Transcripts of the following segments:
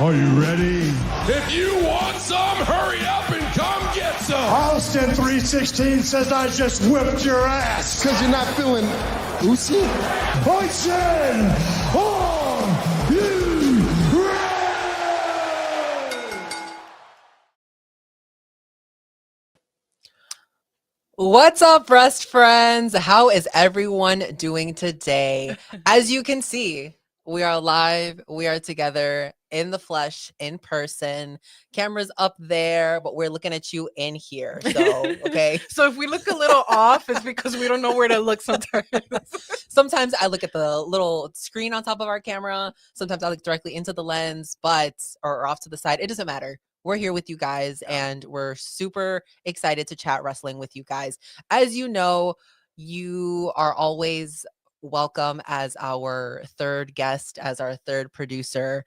Are you ready? If you want some, hurry up and come get some. Austin 316 says I just whipped your ass. Because you're not feeling loosey? Austin, are you ready? What's up, Rust friends? How is everyone doing today? As you can see, we are live. We are together in the flesh, in person. Cameras up there, but we're looking at you in here. So, okay. So if we look a little off, it's because we don't know where to look sometimes. Sometimes I look at the little screen on top of our camera. Sometimes I look directly into the lens, or off to the side. It doesn't matter. We're here with you guys, and we're super excited to chat wrestling with you guys. As you know, you are always welcome as our third guest, as our third producer.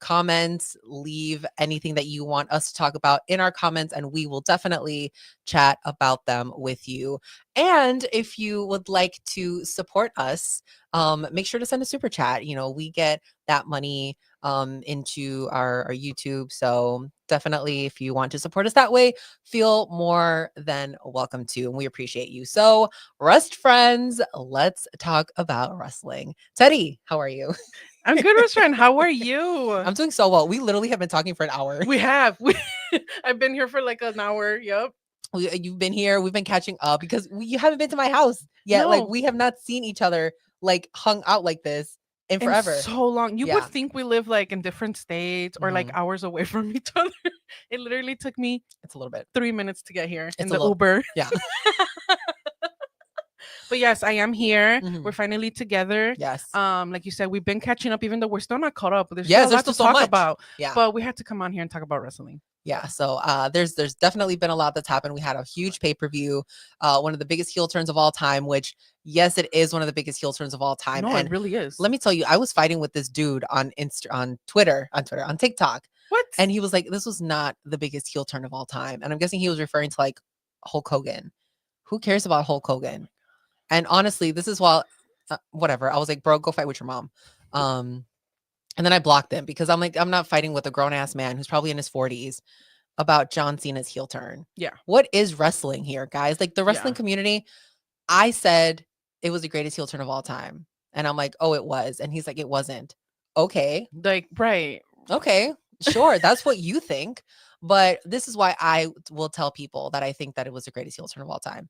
Comments, leave anything that you want us to talk about in our comments, and we will definitely chat about them with you. And if you would like to support us, make sure to send a super chat. You know, we get that money into our YouTube. So definitely, if you want to support us that way, feel more than welcome to, and we appreciate you. So Rust friends, let's talk about wrestling. Teddy, how are you? I'm good, Restaurant. How are you? I'm doing so well. We literally have been talking for an hour. We have. I've been here for like an hour. Yep. You've been here. We've been catching up because you haven't been to my house yet. No. Like, we have not seen each other, like, hung out like this in forever. So long. You Yeah. would think we live like in different states or like hours away from each other. It literally took me It's a little bit. 3 minutes to get here in It's the a little- Uber. Yeah. But yes, I am here. Mhm. We're finally together. Yes. Like you said, we've been catching up, even though we're still not caught up. There's Yes, still a there's lot to still so talk much. about. Yeah. But we had to come on here and talk about wrestling. Yeah, so there's definitely been a lot that's happened. We had a huge pay-per-view, one of the biggest heel turns of all time, which, yes, it is one of the biggest heel turns of all time. No, And it really is. let me tell you, I was fighting with this dude on TikTok. What? And he was like, this was not the biggest heel turn of all time. And I'm guessing he was referring to like Hulk Hogan. Who cares about Hulk Hogan? And honestly, this is why, whatever. I was like, bro, go fight with your mom. And then I blocked him because I'm like, I'm not fighting with a grown ass man who's probably in his 40s about John Cena's heel turn. Yeah. What is wrestling here, guys? Like, the wrestling community, I said it was the greatest heel turn of all time. And I'm like, oh, it was. And he's like, it wasn't. Okay. Like, right. Okay. Sure. That's what you think. But this is why I will tell people that I think that it was the greatest heel turn of all time.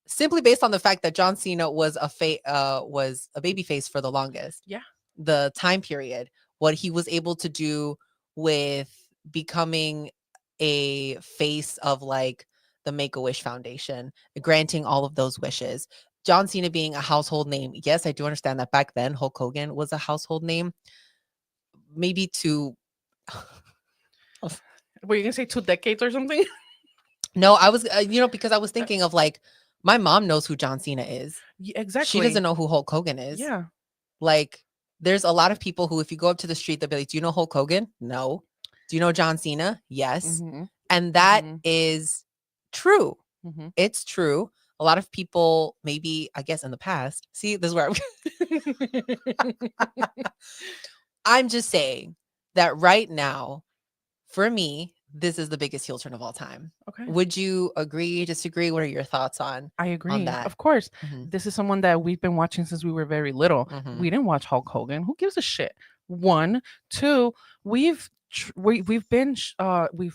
Simply based on the fact that John Cena was a baby face for the longest. Yeah. The time period, what he was able to do with becoming a face of like the Make-A-Wish Foundation, granting all of those wishes. John Cena being a household name. Yes, I do understand that back then Hulk Hogan was a household name. Maybe to Were you gonna say 2 decades or something? No, I was, because I was thinking of like, my mom knows who John Cena is. Yeah, exactly. She doesn't know who Hulk Hogan is. Yeah. Like, there's a lot of people who, if you go up to the street, they'll be like, do you know Hulk Hogan? No. Do you know John Cena? Yes. Mm-hmm. And that Mhm. is true. Mm-hmm. It's true. A lot of people, maybe, I guess in the past, see, this is where I'm just saying that right now, for me, this is the biggest heel turn of all time. Okay. Would you agree, disagree? What are your thoughts on? I agree. that? Of course. Mhm. This is someone that we've been watching since we were very little. Mhm. We didn't watch Hulk Hogan. Who gives a shit? 1, 2, we've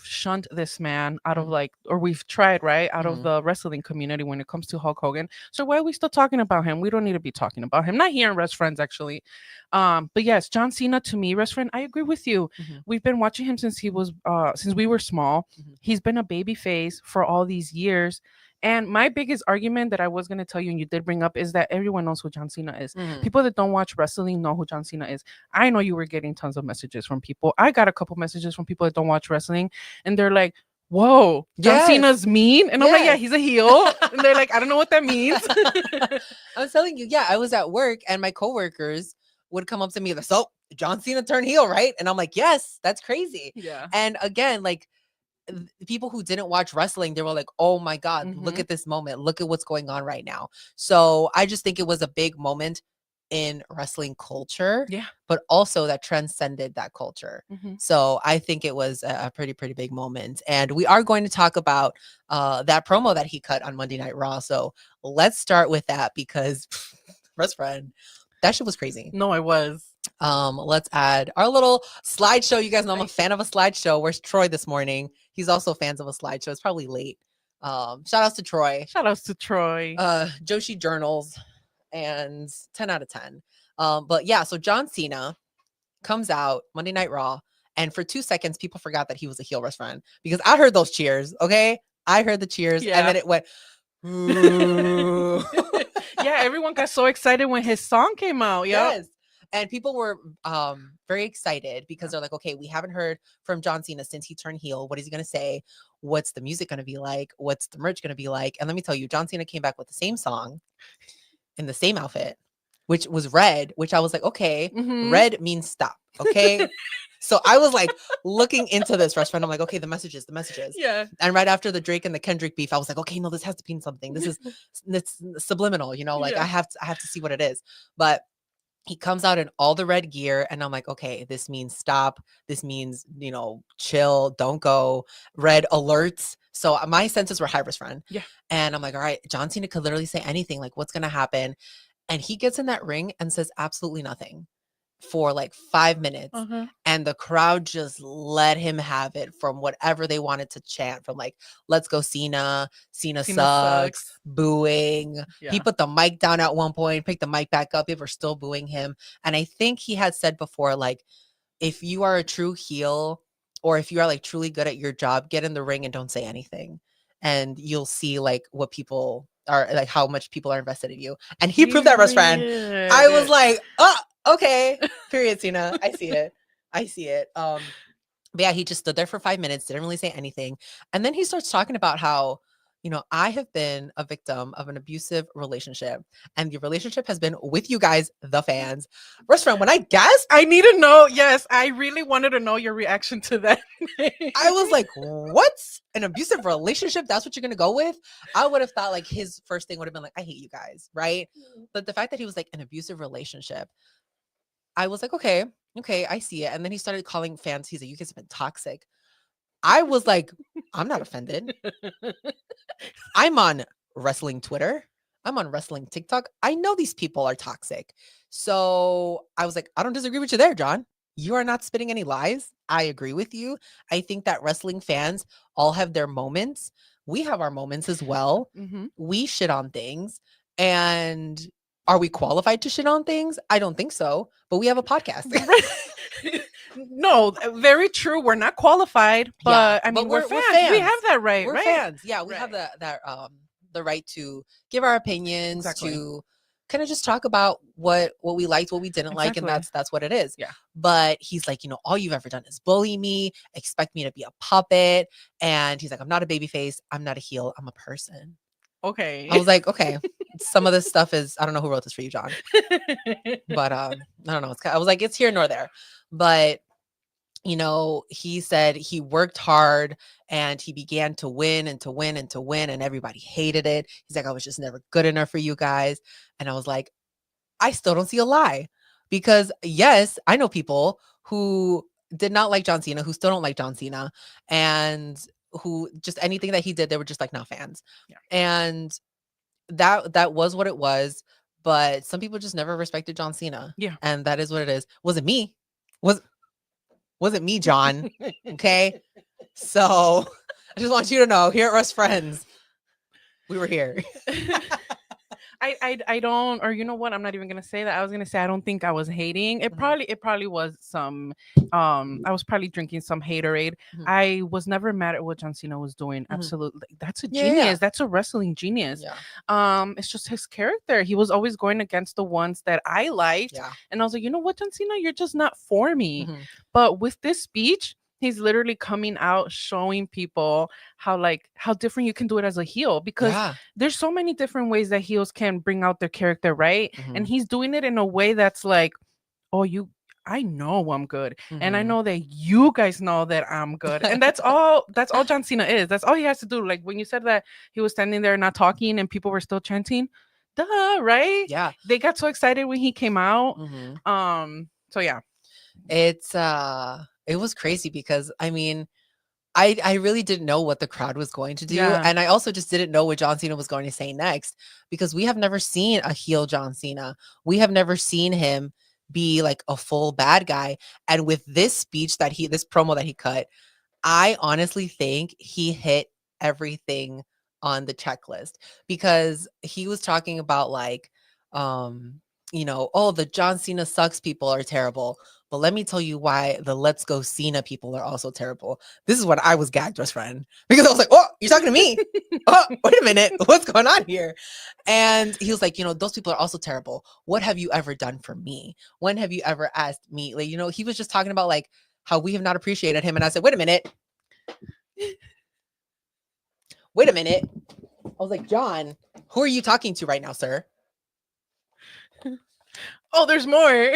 shunned this man out of Mhm. we've tried out Mhm. of the wrestling community when it comes to Hulk Hogan. So why are we still talking about him? We don't need to be talking about him. Not here in Rest Friends, actually. But yes, John Cena, to me, Rest Friend, I agree with you. Mhm. We've been watching him since since we were small. Mhm. He's been a baby face for all these years. And my biggest argument that I was going to tell you, and you did bring up, is that everyone knows who John Cena is. Mhm. People that don't watch wrestling know who John Cena is. I know you were getting tons of messages from people. I got a couple messages from people that don't watch wrestling, and they're like, whoa, John Yes. Cena's mean? And I'm like, yeah, Yes. he's a heel. And they're like, I don't know what that means. I was telling you, yeah, I was at work and my coworkers would come up to me like, so John Cena turned heel, right? And I'm like, yes, that's crazy. Yeah. And again, like, people who didn't watch wrestling, they were like, oh my God, look Mhm. at this moment. Look at what's going on right now. So I just think it was a big moment in wrestling culture, Yeah. but also that transcended that culture. Mm-hmm. So I think it was a pretty big moment. And we are going to talk about that promo that he cut on Monday Night Raw. So let's start with that because best friend, that shit was crazy. No, I was. Let's add our little slideshow. You guys know I'm a fan of a slideshow. Where's Troy this morning? He's also fans of a slideshow. It's probably late. Shout outs to Troy. Shout outs to Troy. Joshi Journals and 10 out of 10. But yeah, so John Cena comes out Monday Night Raw, and for 2 seconds, people forgot that he was a heel wrestler friend because I heard those cheers. Okay, I heard the cheers, and then it went. Yeah, everyone got so excited when his song came out. Yeah. Yes. And people were very excited because they're like, okay, we haven't heard from John Cena since he turned heel. What is he going to say? What's the music going to be like? What's the merch going to be like? And let me tell you, John Cena came back with the same song in the same outfit, which was red, which I was like, okay, red means stop. Okay. So I was like looking into this restaurant. I'm like, okay, the messages. Yeah. And right after the Drake and the Kendrick beef, I was like, okay, no, this has to mean something. It's subliminal, like I have to see what it is. But he comes out in all the red gear, and I'm like, okay, this means stop. This means, chill, don't go, red alerts. So my senses were high risk friend. Yeah. And I'm like, all right, John Cena could literally say anything. Like, what's going to happen? And he gets in that ring and says absolutely nothing for like 5 minutes. And the crowd just let him have it from whatever they wanted to chant, from like, let's go Cena sucks, booing. Yeah. He put the mic down at one point, picked the mic back up. They were still booing him. And I think he had said before, like, if you are a true heel, or if you are like truly good at your job, get in the ring and don't say anything. And you'll see like what people are like, how much people are invested in you. And he proved that, best friend. I was like, oh, okay. Period, Cena. I see it. But yeah, he just stood there for 5 minutes, didn't really say anything. And then he starts talking about how, I have been a victim of an abusive relationship, and the relationship has been with you guys, the fans. Restaurant, when I guessed, I need to know. Yes, I really wanted to know your reaction to that. I was like, what's an abusive relationship? That's what you're going to go with? I would have thought like his first thing would have been like, I hate you guys. Right. But the fact that he was like an abusive relationship, I was like, okay, I see it. And then he started calling fans. He's like, you guys have been toxic. I was like, I'm not offended. I'm on wrestling Twitter. I'm on wrestling TikTok. I know these people are toxic. So I was like, I don't disagree with you there, John. You are not spitting any lies. I agree with you. I think that wrestling fans all have their moments. We have our moments as well. We shit on things. And are we qualified to shit on things? I don't think so. But we have a podcast. No, very true. We're not qualified, but I mean, we're fans. We have that right. We're fans. Yeah, we have the right to give our opinions, to kind of just talk about what we liked, what we didn't like, and that's what it is. Yeah. But he's like, all you've ever done is bully me, expect me to be a puppet, and he's like, I'm not a baby face, I'm not a heel, I'm a person. Okay. I was like, okay, some of this stuff is, I don't know who wrote this for you, John, but I don't know. I was like, it's here nor there, but he said he worked hard and he began to win and to win and to win, and everybody hated it. He's like, I was just never good enough for you guys. And I was like, I still don't see a lie, because yes, I know people who did not like John Cena, who still don't like John Cena, and who just anything that he did, they were just like not fans. Yeah. And that was what it was. But some people just never respected John Cena. Yeah. And that is what it is. Wasn't me. Wasn't me, John. Okay. So I just want you to know, here at Russ Friends, we were here. I don't, or you know what? I'm not even gonna say that. I was gonna say I don't think I was hating. It probably was some. I was probably drinking some haterade. I was never mad at what John Cena was doing. Absolutely, that's a genius. Yeah. That's a wrestling genius. Yeah. It's just his character. He was always going against the ones that I liked. Yeah. And I was like, you know what, John Cena, you're just not for me. But with this speech, he's literally coming out showing people how different you can do it as a heel, because there's so many different ways that heels can bring out their character, right? And he's doing it in a way that's like, oh, I know I'm good, and I know that you guys know that I'm good, and that's all John Cena is. That's all he has to do. Like when you said that he was standing there not talking and people were still chanting, duh, right? Yeah. They got so excited when he came out. Mhm. So yeah. It was crazy because I mean, I really didn't know what the crowd was going to do. Yeah. And I also just didn't know what John Cena was going to say next because we have never seen a heel John Cena. We have never seen him be like a full bad guy. And with this speech this promo that he cut, I honestly think he hit everything on the checklist because he was talking about like, oh, the John Cena sucks people are terrible. But let me tell you why the Let's Go Cena people are also terrible. This is what I was gagged, best friend, because I was like, oh, you're talking to me. Oh, wait a minute. What's going on here? And he was like, those people are also terrible. What have you ever done for me? When have you ever asked me? Like, he was just talking about like how we have not appreciated him. And I said, wait a minute. Wait a minute. I was like, John, who are you talking to right now, sir? Oh, there's more.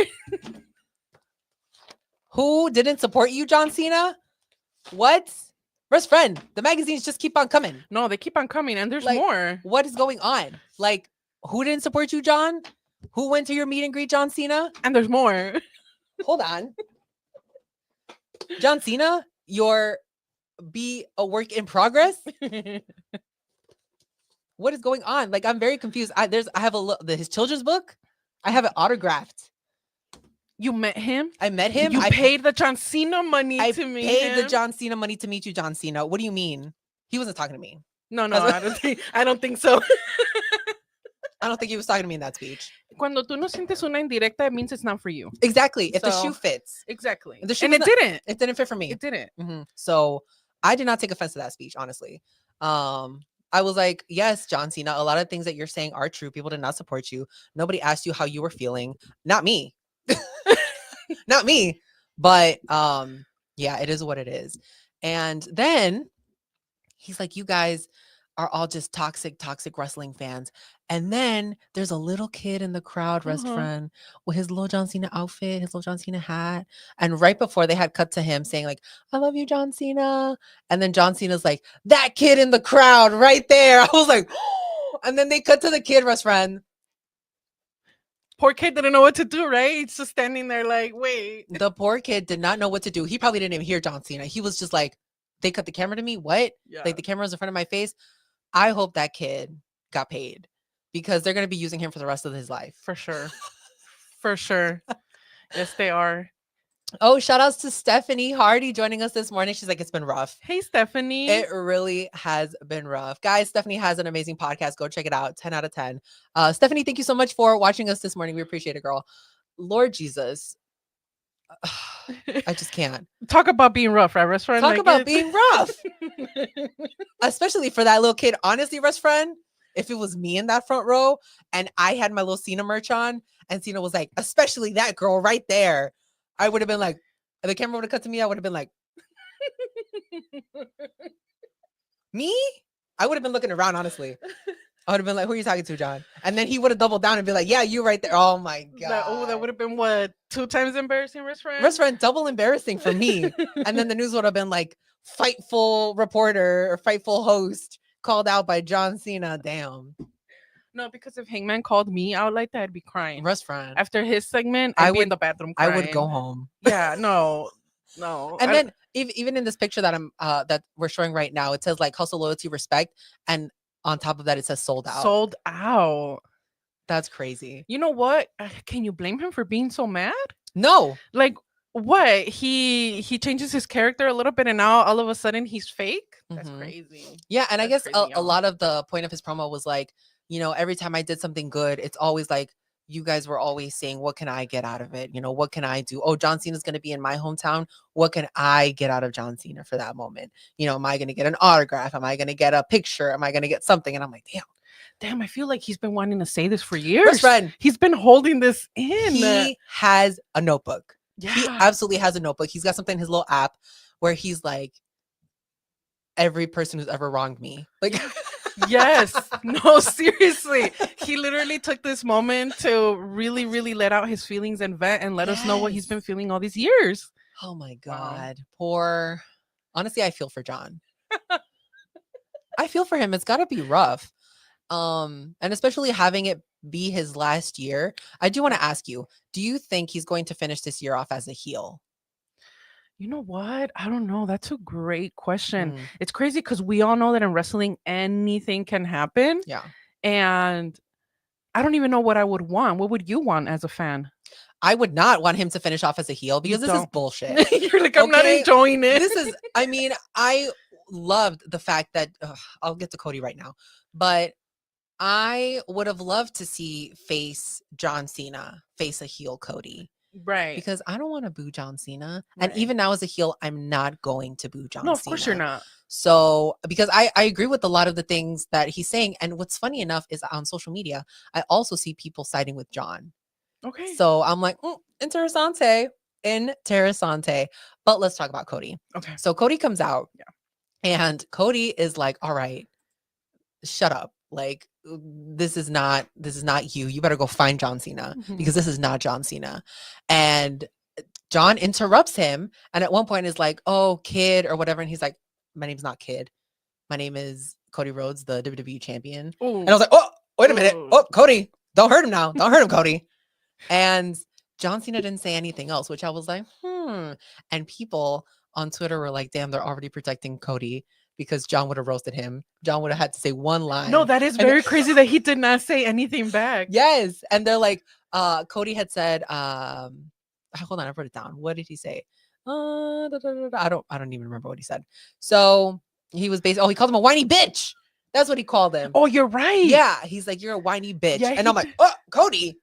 Who didn't support you, John Cena? What? Best friend, the magazines just keep on coming. No, they keep on coming, and there's Like, more. What is going on? Like, who didn't support you, John? Who went to your meet and greet, John Cena? And there's more. Hold on. John Cena, be a work in progress? What is going on? Like, I'm very confused. I have his children's book. I have it autographed. You met him? I met him. You I paid the John Cena money I to meet paid the him? John Cena money to meet you, John Cena. What do you mean? He wasn't talking to me. No, I don't think so. I don't think he was talking to me in that speech. Cuando tú no sientes una indirecta, it means it's not for you. Exactly. If the So, shoe fits. Exactly. The shoe And it didn't. It didn't fit for me. It didn't. So I did not take offense to that speech, honestly. I was like, yes, John Cena, a lot of things that you're saying are true. People did not support you. Nobody asked you how you were feeling. Not me. Not me. But yeah, it is what it is. And then he's like, you guys are all just toxic wrestling fans. And then there's a little kid in the crowd, best friend, with his little John Cena outfit, his little John Cena hat. And right before they had cut to him saying like, I love you, John Cena. And then John Cena's like, that kid in the crowd right there. I was like, oh. And then they cut to the kid, best friend. Poor kid didn't know what to do, right? He's just standing there like, wait. The poor kid did not know what to do. He probably didn't even hear John Cena. He was just like, they cut the camera to me? What? Yeah. Like the camera was in front of my face? I hope that kid got paid because they're going to be using him for the rest of his life. For sure. For sure. Yes, they are. Oh, shout outs to Stephanie Hardy joining us this morning. She's like, it's been rough. Hey, Stephanie. It really has been rough. Guys, Stephanie has an amazing podcast. Go check it out. 10 out of 10. Stephanie, thank you so much for watching us this morning. We appreciate it, girl. Lord Jesus. I just can't. Talk about being rough, right, Russ friend? Talk about being rough. Especially for that little kid. Honestly, Russ friend, if it was me in that front row and I had my little Cena merch on and Cena was like, especially that girl right there, I would have been like, the camera would have cut to me. I would have been like, me? I would have been looking around, honestly. I would have been like, who are you talking to, John? And then he would have doubled down and be like, yeah, you right there. Oh my God. That would have been what? 2 times embarrassing, Russ friend? Russ friend, double embarrassing for me. And then the news would have been like, Fightful reporter or Fightful host called out by John Cena. Damn. No, because if Hangman called me out like that, I'd be crying. Russ friend. After his segment, I'd be in the bathroom crying. I would go home. Yeah, no. And then even in this picture that we're showing right now, it says like hustle, loyalty, respect. And on top of that, it says sold out. Sold out. That's crazy. You know what? Can you blame him for being so mad? No. Like, what? He changes his character a little bit and now all of a sudden he's fake? That's crazy. Yeah, and I guess crazy, a lot of the point of his promo was like, every time I did something good, it's always like, you guys were always saying, what can I get out of it? What can I do? Oh, John Cena's going to be in my hometown. What can I get out of John Cena for that moment? Am I going to get an autograph? Am I going to get a picture? Am I going to get something? And I'm like, damn, I feel like he's been wanting to say this for years. Best friend, he's been holding this in. He has a notebook. Yeah. He absolutely has a notebook. He's got something in his little app where he's like, every person who's ever wronged me. Like, yes. No, seriously. He literally took this moment to really, really let out his feelings and vent and let us know what he's been feeling all these years. Oh my God. Poor. Honestly, I feel for John. I feel for him. It's got to be rough. And especially having it be his last year, I do want to ask you, do you think he's going to finish this year off as a heel? You know what? I don't know. That's a great question. Mm, It's crazy because we all know that in wrestling, anything can happen. yeah. And I don't even know what I would want. What would you want as a fan? I would not want him to finish off as a heel because this is don't. bullshit. You're like, I'm not Okay? enjoying it. This is, I mean, I loved the fact that I'll get to Cody right now, but I would have loved to see face John Cena face a heel Cody right. because I don't want to boo John Cena. And Right. even now as a heel, I'm not going to boo John Cena. No, of course you're not. So, because I agree with a lot of the things that he's saying. And what's funny enough is on social media, I also see people siding with John. Okay. So I'm like, interessante. But let's talk about Cody. Okay. So Cody comes out. Yeah. And Cody is like, all right, shut up. Like, this is not you. You better go find John Cena because this is not John Cena. And John interrupts him. And at one point is like, oh, kid or whatever. And he's like, my name's not Kid. My name is Cody Rhodes, the WWE champion. Ooh. And I was like, oh, wait a minute. Ooh. Oh, Cody, don't hurt him now. Don't hurt him, Cody. And John Cena didn't say anything else, which I was like, And people on Twitter were like, damn, they're already protecting Cody because John would have roasted him. John would have had to say one line. No, that is very crazy that he did not say anything back. Yes. And they're like, Cody had said, hold on, I wrote it down. What did he say? I don't even remember what he said. So he was basically, he called him a whiny bitch. That's what he called him. Oh, you're right. Yeah. He's like, you're a whiny bitch. Yeah, and I'm like, oh, Cody,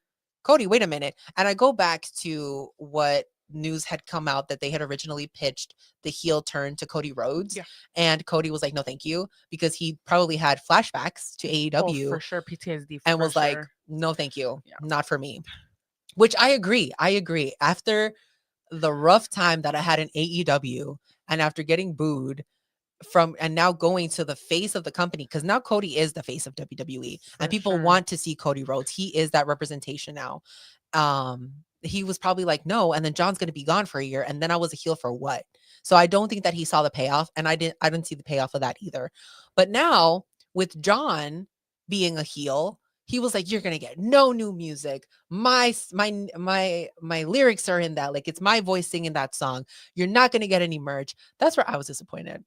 wait a minute. And I go back to what news had come out that they had originally pitched the heel turn to Cody Rhodes. Yeah. And Cody was like, no, thank you. Because he probably had flashbacks to AEW. Oh, for sure. PTSD. And was like, no, thank you. Not for me. Which I agree. After the rough time that I had in AEW and after getting booed from and now going to the face of the company, because now Cody is the face of WWE and people want to see Cody Rhodes. He is that representation now. He was probably like, no, and then John's gonna be gone for a year, and then I was a heel for what? So I don't think that he saw the payoff, and I didn't see the payoff of that either. But now with John being a heel, he was like, you're gonna get no new music. My lyrics are in that. Like, it's my voice singing that song. You're not gonna get any merch. That's where I was disappointed.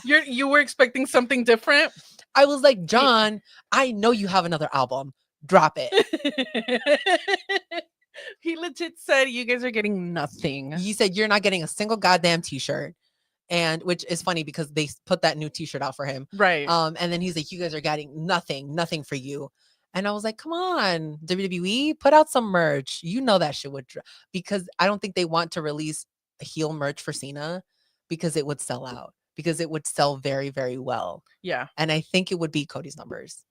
You were expecting something different? I was like, John, I know you have another album. Drop it. He legit said you guys are getting nothing. He said you're not getting a single goddamn t-shirt. And which is funny because they put that new t-shirt out for him. Right. And then he's like, you guys are getting nothing for you. And I was like, come on, WWE, put out some merch. You know that shit would because I don't think they want to release heel merch for Cena because it would sell out, because it would sell very, very well. Yeah. And I think it would beat Cody's numbers.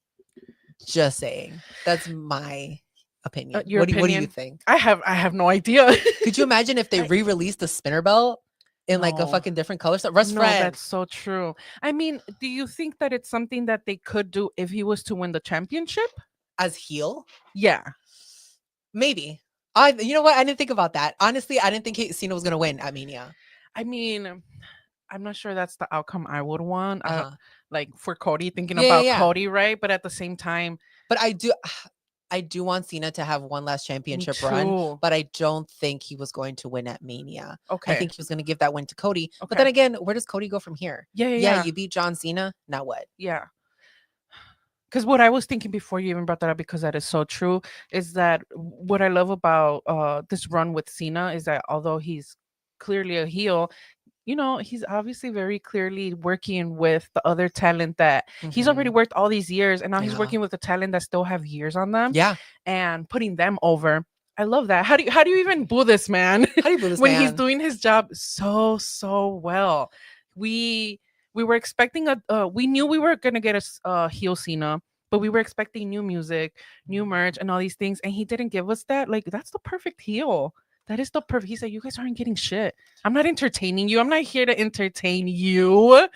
Just saying. That's my opinion. Your What do opinion? you think? I have no idea. Could you imagine if they re-released the spinner belt in like a fucking different color? So Russ No, Fred. that's so true. I mean, do you think that it's something that they could do if he was to win the championship? As heel? Yeah. Maybe. You know what? I didn't think about that. Honestly, I didn't think Cena was going to win at Mania. I mean, I'm not sure that's the outcome I would want. Like for Cody, thinking Yeah, about yeah. Cody, right? But at the same time, but I do want Cena to have one last championship run, but I don't think he was going to win at Mania. Okay. I think he was going to give that win to Cody. Okay. But then again, where does Cody go from here? Yeah. You beat John Cena. Now what? Yeah. Because what I was thinking before you even brought that up, because that is so true, is that what I love about this run with Cena is that although he's clearly a heel, you know, he's obviously very clearly working with the other talent that he's already worked all these years. And now he's working with the talent that still have years on them. Yeah. And putting them over. I love that. How do you even boo this man? How do you boo this when man? He's doing his job so well. We were expecting we knew we were gonna get a heel Cena, but we were expecting new music, new merch, and all these things, and he didn't give us that. Like, that's the perfect heel. That is the perfect. He said, "You guys aren't getting shit. I'm not entertaining you. I'm not here to entertain you."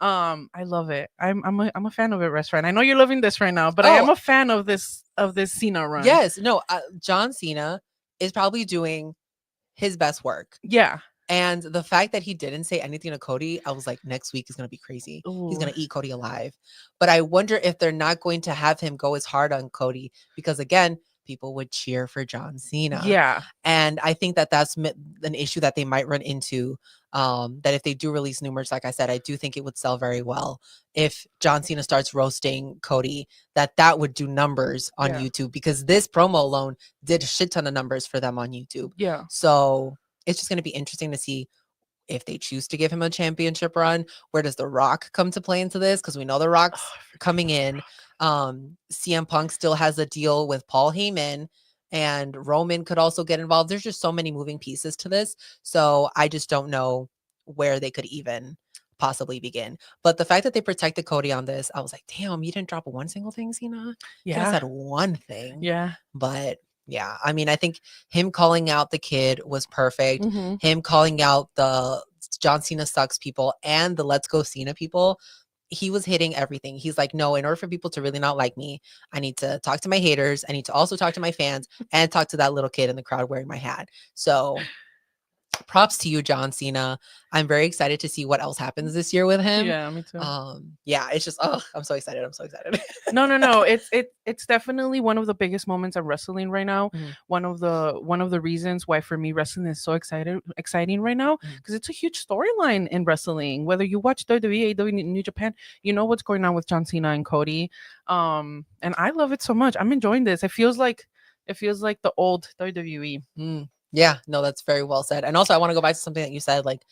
I love it. I'm a fan of it, restaurant. I know you're loving this right now, but I am a fan of this Cena run. Yes, no, John Cena is probably doing his best work. Yeah. And the fact that he didn't say anything to Cody, I was like, next week is going to be crazy. He's Ooh. going to eat Cody alive. But I wonder if they're not going to have him go as hard on Cody because, again, people would cheer for John Cena. Yeah. And I think that that's an issue that they might run into. That if they do release new merch, like I said, I do think it would sell very well. If John Cena starts roasting Cody, that would do numbers on YouTube because this promo alone did a shit ton of numbers for them on YouTube. Yeah. So it's just going to be interesting to see if they choose to give him a championship run. Where does The Rock come to play into this? Because we know The Rock's coming in. CM Punk still has a deal with Paul Heyman, and Roman could also get involved. There's just so many moving pieces to this. So I just don't know where they could even possibly begin. But the fact that they protected Cody on this, I was like, damn, you didn't drop one single thing, Cena? You could have said one thing. Yeah. But yeah, I mean, I think him calling out the kid was perfect. Mm-hmm. Him calling out the John Cena sucks people and the Let's Go Cena people. He was hitting everything. He's like, no, in order for people to really not like me, I need to talk to my haters. I need to also talk to my fans and talk to that little kid in the crowd wearing my hat. So props to you, John Cena. I'm very excited to see what else happens this year with him. Yeah, me too. Yeah, it's just, I'm so excited. I'm so excited. No. It's definitely one of the biggest moments of wrestling right now. Mhm. One of the reasons why for me wrestling is so exciting right now because it's a huge storyline in wrestling. Whether you watch WWE, AEW, New Japan, you know what's going on with John Cena and Cody. And I love it so much. I'm enjoying this. It feels like the old WWE. Yeah, no, that's very well said. And also I want to go back to something that you said, like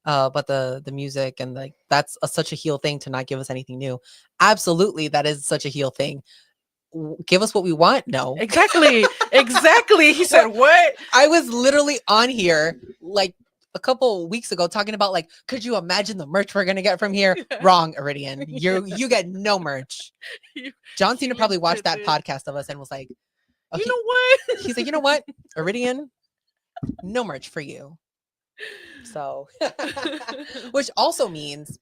about the music and like that's such a heel thing to not give us anything new. Absolutely, that is such a heel thing. Give us what we want. No, Exactly. He said what? I was literally on here like a couple weeks ago talking about like, could you imagine the merch we're gonna get from here? Wrong, Iridian. You get no merch. John Cena probably watched that podcast of us and was like, oh, you know what? He's like, you know what, Iridian, no merch for you. So, which also means,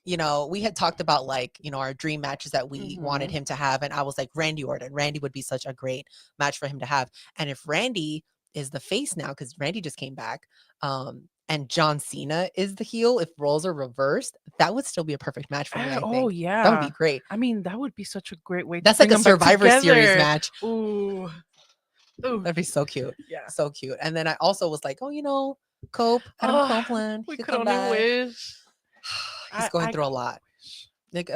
you know, we had talked about like, you know, our dream matches that we wanted him to have. And I was like, Randy Orton. Randy would be such a great match for him to have. And if Randy is the face now, because Randy just came back, and John Cena is the heel, if roles are reversed, that would still be a perfect match for me. I think. Yeah. That would be great. I mean, that would be such a great way That's to like a Survivor Series match. Ooh. That'd be so cute. Yeah. So cute. And then I also was like, oh, you know, Adam Copeland. We could only wish. He's going through a lot. Like,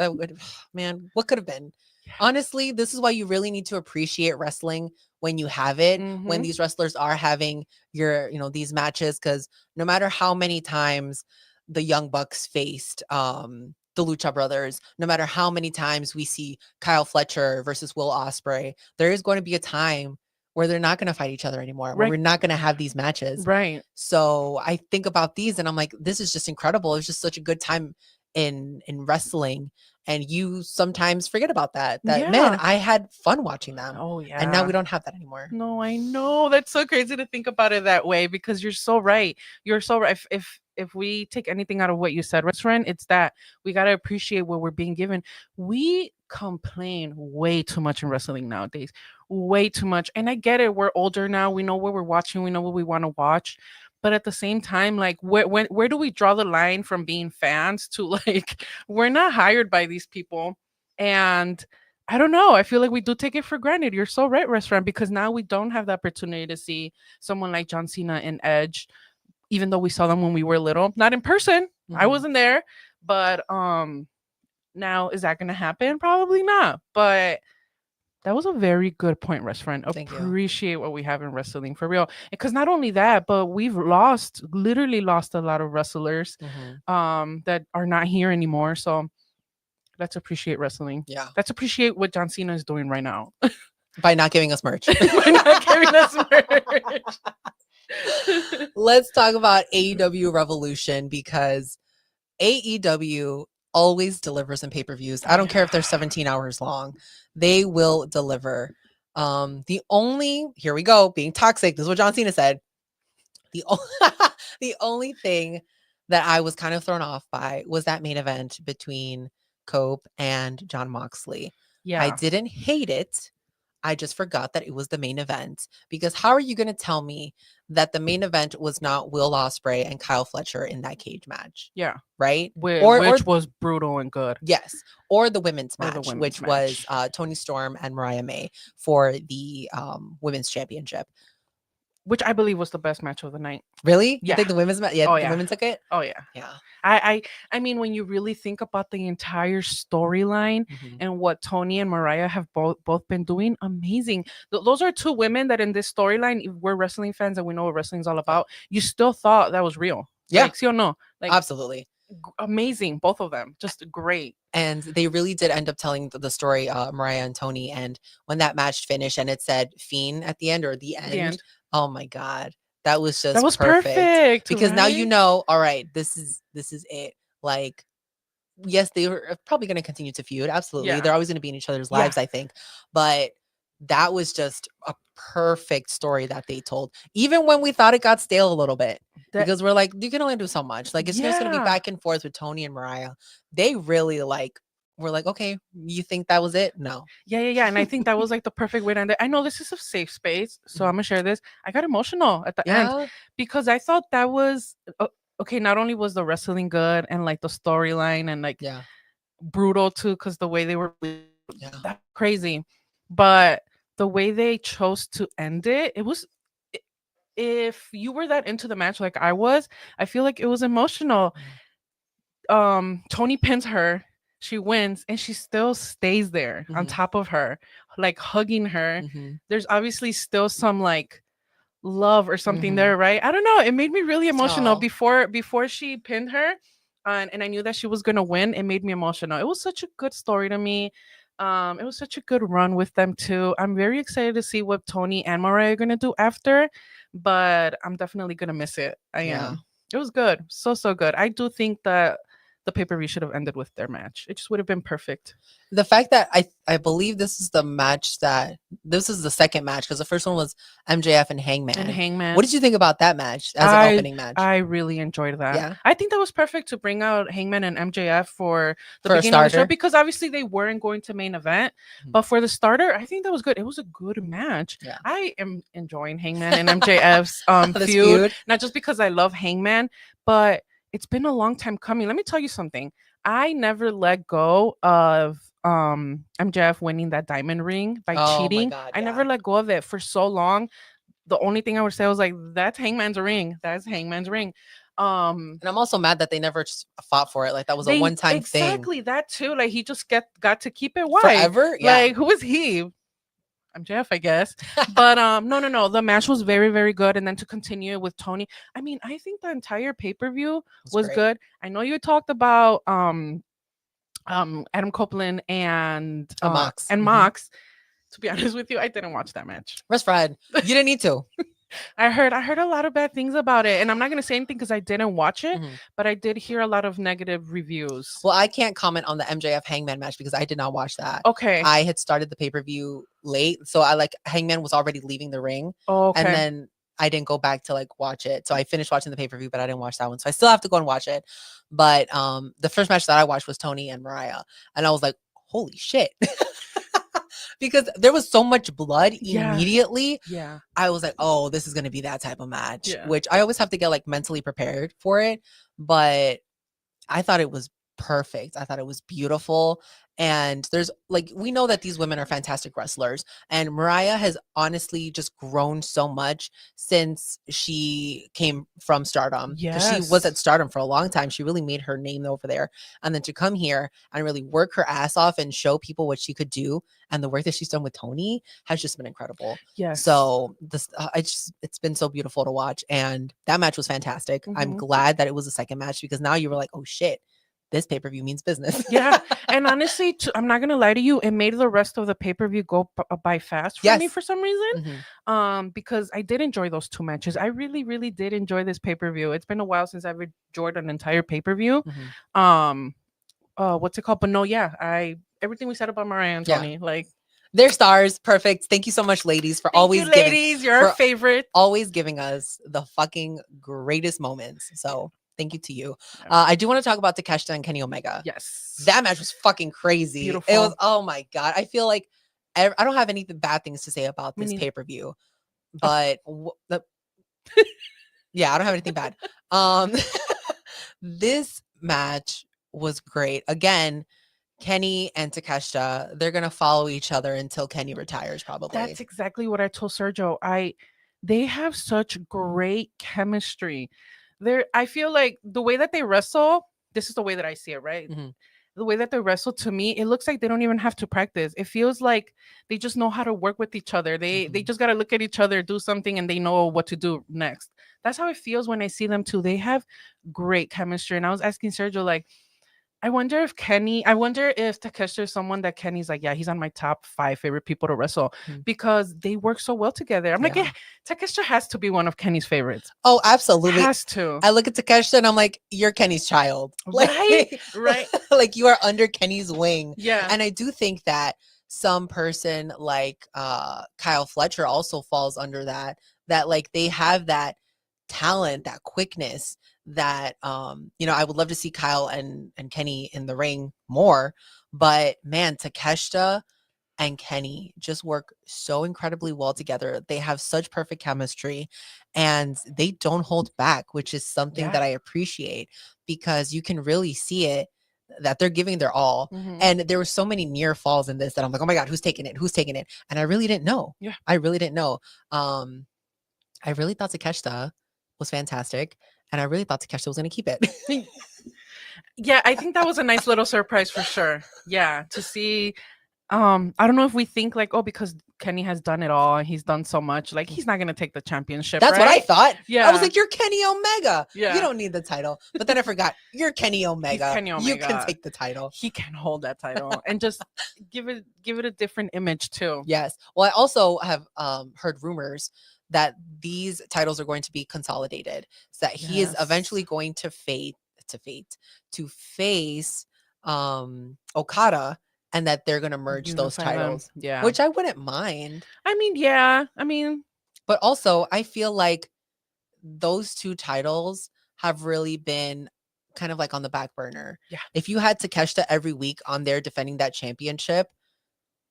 man, what could have been? Honestly, this is why you really need to appreciate wrestling when you have it, when these wrestlers are having these matches, because no matter how many times the Young Bucks faced the Lucha Brothers, no matter how many times we see Kyle Fletcher versus Will Ospreay, there is going to be a time where they're not going to fight each other anymore, where we're not going to have these matches. Right. So I think about these and I'm like, this is just incredible. It's just such a good time in wrestling. And you sometimes forget about that. Man, I had fun watching them. Oh yeah. And now we don't have that anymore. No, I know. That's so crazy to think about it that way because you're so right. You're so right. If we take anything out of what you said, friend, it's that we got to appreciate what we're being given. We complain way too much in wrestling nowadays. Way too much. And I get it. We're older now. We know what we're watching. We know what we want to watch. But at the same time, like, where do we draw the line from being fans to like, we're not hired by these people. And I don't know. I feel like we do take it for granted. You're so right, restaurant, because now we don't have the opportunity to see someone like John Cena and Edge, even though we saw them when we were little, not in person. I wasn't there, but now is that going to happen? Probably not. But that was a very good point, restaurant. Appreciate what we have in wrestling for real. Because not only that, but we've literally lost a lot of wrestlers that are not here anymore. So let's appreciate wrestling. Yeah. Let's appreciate what John Cena is doing right now. By not giving us merch. By not giving us merch. Let's talk about AEW Revolution, because AEW always delivers in pay-per-views. I don't care if they're 17 hours long. They will deliver. Here we go, being toxic. This is what John Cena said. The only thing that I was kind of thrown off by was that main event between Cope and Jon Moxley. Yeah. I didn't hate it. I just forgot that it was the main event, because how are you going to tell me that the main event was not Will Ospreay and Kyle Fletcher in that cage match? Yeah. Right? Which was brutal and good. Yes. Or the women's Or match, the women's which match. was Tony Storm and Mariah May for the women's championship. Which I believe was the best match of the night. Really? Yeah. You think the women's match? Yeah, Oh, the yeah. women took it? Oh yeah. Yeah. I mean, when you really think about the entire storyline Mhm. and what Tony and Mariah have both been doing, amazing. Those are two women that in this storyline, if we're wrestling fans and we know what wrestling's all about, you still thought that was real. Yeah. Like, sí or no? Like, Absolutely. Amazing, both of them, just great. And they really did end up telling the story, Mariah and Tony. And when that match finished and it said Fiend at the end, or the end. Oh my God. That was just perfect. Because now you right? know, all right, this is it. Like, yes, they were probably going to continue to feud. Absolutely. Yeah. They're always going to be in each other's Yeah. lives, I think. But that was just a perfect story that they told. Even when we thought it got stale a little bit. Because we're like, you can only do so much. Like, it's just going to be Yeah. back and forth with Tony and Mariah. They really we're like, okay, you think that was it? No. Yeah. And I think that was like the perfect way to end it. I know this is a safe space, so I'm gonna share this. I got emotional at the end because I thought that was okay. Not only was the wrestling good and like the storyline and like brutal too, because the way they were that crazy, but the way they chose to end it, it was. If you were that into the match like I was, I feel like it was emotional. Tony pins her, she wins, and she still stays there on top of her, like hugging her. There's obviously still some like love or something there, right? I don't know. It made me really emotional before she pinned her, and I knew that she was gonna win. It made me emotional. It was such a good story to me. It was such a good run with them too. I'm very excited to see what Tony and Mariah are gonna do after, but I'm definitely gonna miss it. I am. It was good, so good. I do think that the pay-per-view should have ended with their match. It just would have been perfect. The fact that I believe this is the second match, because the first one was MJF and Hangman. What did you think about that match as an opening match? I really enjoyed that. Yeah. I think that was perfect to bring out Hangman and MJF for the For a beginning of the show, starter. because obviously they weren't going to main event. But for the starter, I think that was good. It was a good match. Yeah. I am enjoying Hangman and MJF's This feud, not just because I love Hangman, but it's been a long time coming. Let me tell you something. I never let go of MJF winning that diamond ring by cheating. God, I never let go of it for so long. The only thing I would say was like, that's Hangman's ring. That's Hangman's ring. And I'm also mad that they never just fought for it. Like, that was a one-time thing. Exactly, that too. Like, he just got to keep it. Why? Forever? Yeah. Like, who is he? I'm Jeff, I guess. But no. The match was very, very good. And then to continue with Tony, I mean, I think the entire pay-per-view was good. I know you talked about Adam Copeland and Mox. Mox. To be honest with you, I didn't watch that match. Rest Fried. You didn't need to. I heard a lot of bad things about it, and I'm not gonna say anything because I didn't watch it, but I did hear a lot of negative reviews. Well, I can't comment on the MJF Hangman match because I did not watch that. Okay. I had started the pay-per-view late, so Hangman was already leaving the ring. Oh, okay. And then I didn't go back to watch it. So I finished watching the pay-per-view, but I didn't watch that one. So I still have to go and watch it. But the first match that I watched was Tony and Mariah, and I was like, holy shit. Because there was so much blood immediately. Yeah. I was like, oh, this is going to be that type of match, which I always have to get mentally prepared for it. But I thought it was perfect. I thought it was beautiful. And there's we know that these women are fantastic wrestlers, and Mariah has honestly just grown so much since she came from Stardom. Yes. She was at Stardom for a long time. She really made her name over there. And then to come here and really work her ass off and show people what she could do, and the work that she's done with Tony has just been incredible. Yes. So this it's been so beautiful to watch, and that match was fantastic. I'm glad that it was a second match, because now you were like, oh shit, this pay-per-view means business. Yeah. And honestly, I'm not gonna lie to you, it made the rest of the pay-per-view go by fast for me for some reason. Because I did enjoy those two matches. I really, really did enjoy this pay-per-view. It's been a while since I've enjoyed an entire pay-per-view. What's it called? But no, everything we said about Mariah and Tony, they're stars. Perfect. Thank you so much, ladies, for you're our favorite. Always giving us the fucking greatest moments. So thank you to you. I do want to talk about Takeshita and Kenny Omega. Yes. That match was fucking crazy. Beautiful. It was, oh my God. I feel like I don't have any bad things to say about Me this neither. pay-per-view, but yeah, I don't have anything bad. This match was great. Again, Kenny and Takeshita, they're gonna follow each other until Kenny retires, probably. That's exactly what I told Sergio. They have such great chemistry. I feel like the way that they wrestle, this is the way that I see it, right? Mhm. The way that they wrestle, to me, it looks like they don't even have to practice. It feels like they just know how to work with each other. They Mhm. just got to look at each other, do something, and they know what to do next. That's how it feels when I see them too. They have great chemistry. And I was asking Sergio, like, I wonder if Takeshita is someone that Kenny's like, yeah, he's on my top 5 favorite people to wrestle Mhm. because they work so well together. I'm like, Yeah. yeah, Takeshita has to be one of Kenny's favorites. Oh, absolutely. Has to. I look at Takeshita and I'm like, you're Kenny's child. Right? Right. Like you are under Kenny's wing. Yeah. And I do think that some person like Kyle Fletcher also falls under that like they have that talent, that quickness that I would love to see Kyle and Kenny in the ring more, but man, Takeshita and Kenny just work so incredibly well together. They have such perfect chemistry and they don't hold back, which is something that I appreciate because you can really see it that they're giving their all. Mhm. And there were so many near falls in this that I'm like, oh my God, who's taking it? Who's taking it? And I really didn't know. Yeah. I really didn't know. I really thought Takeshita was fantastic. And I really thought Takeshita was going to keep it. Yeah, I think that was a nice little surprise for sure. Yeah, to see. I don't know if we think like, oh, because Kenny has done it all and he's done so much, like he's not gonna take the championship. That's what I right? thought. Yeah. I was like, you're Kenny Omega. Yeah. You don't need the title. But then I forgot, you're Kenny Omega. Kenny You can Omega. take the title. He can hold that title and just give it a different image too. Yes. Well, I also have heard rumors that these titles are going to be consolidated. So that he is eventually going to face Okada, and that they're going to merge those Unify them. titles. Yeah. Which I wouldn't mind. I mean, yeah. I mean, but also I feel like those two titles have really been kind of like on the back burner. Yeah. If you had Takeshita every week on there defending that championship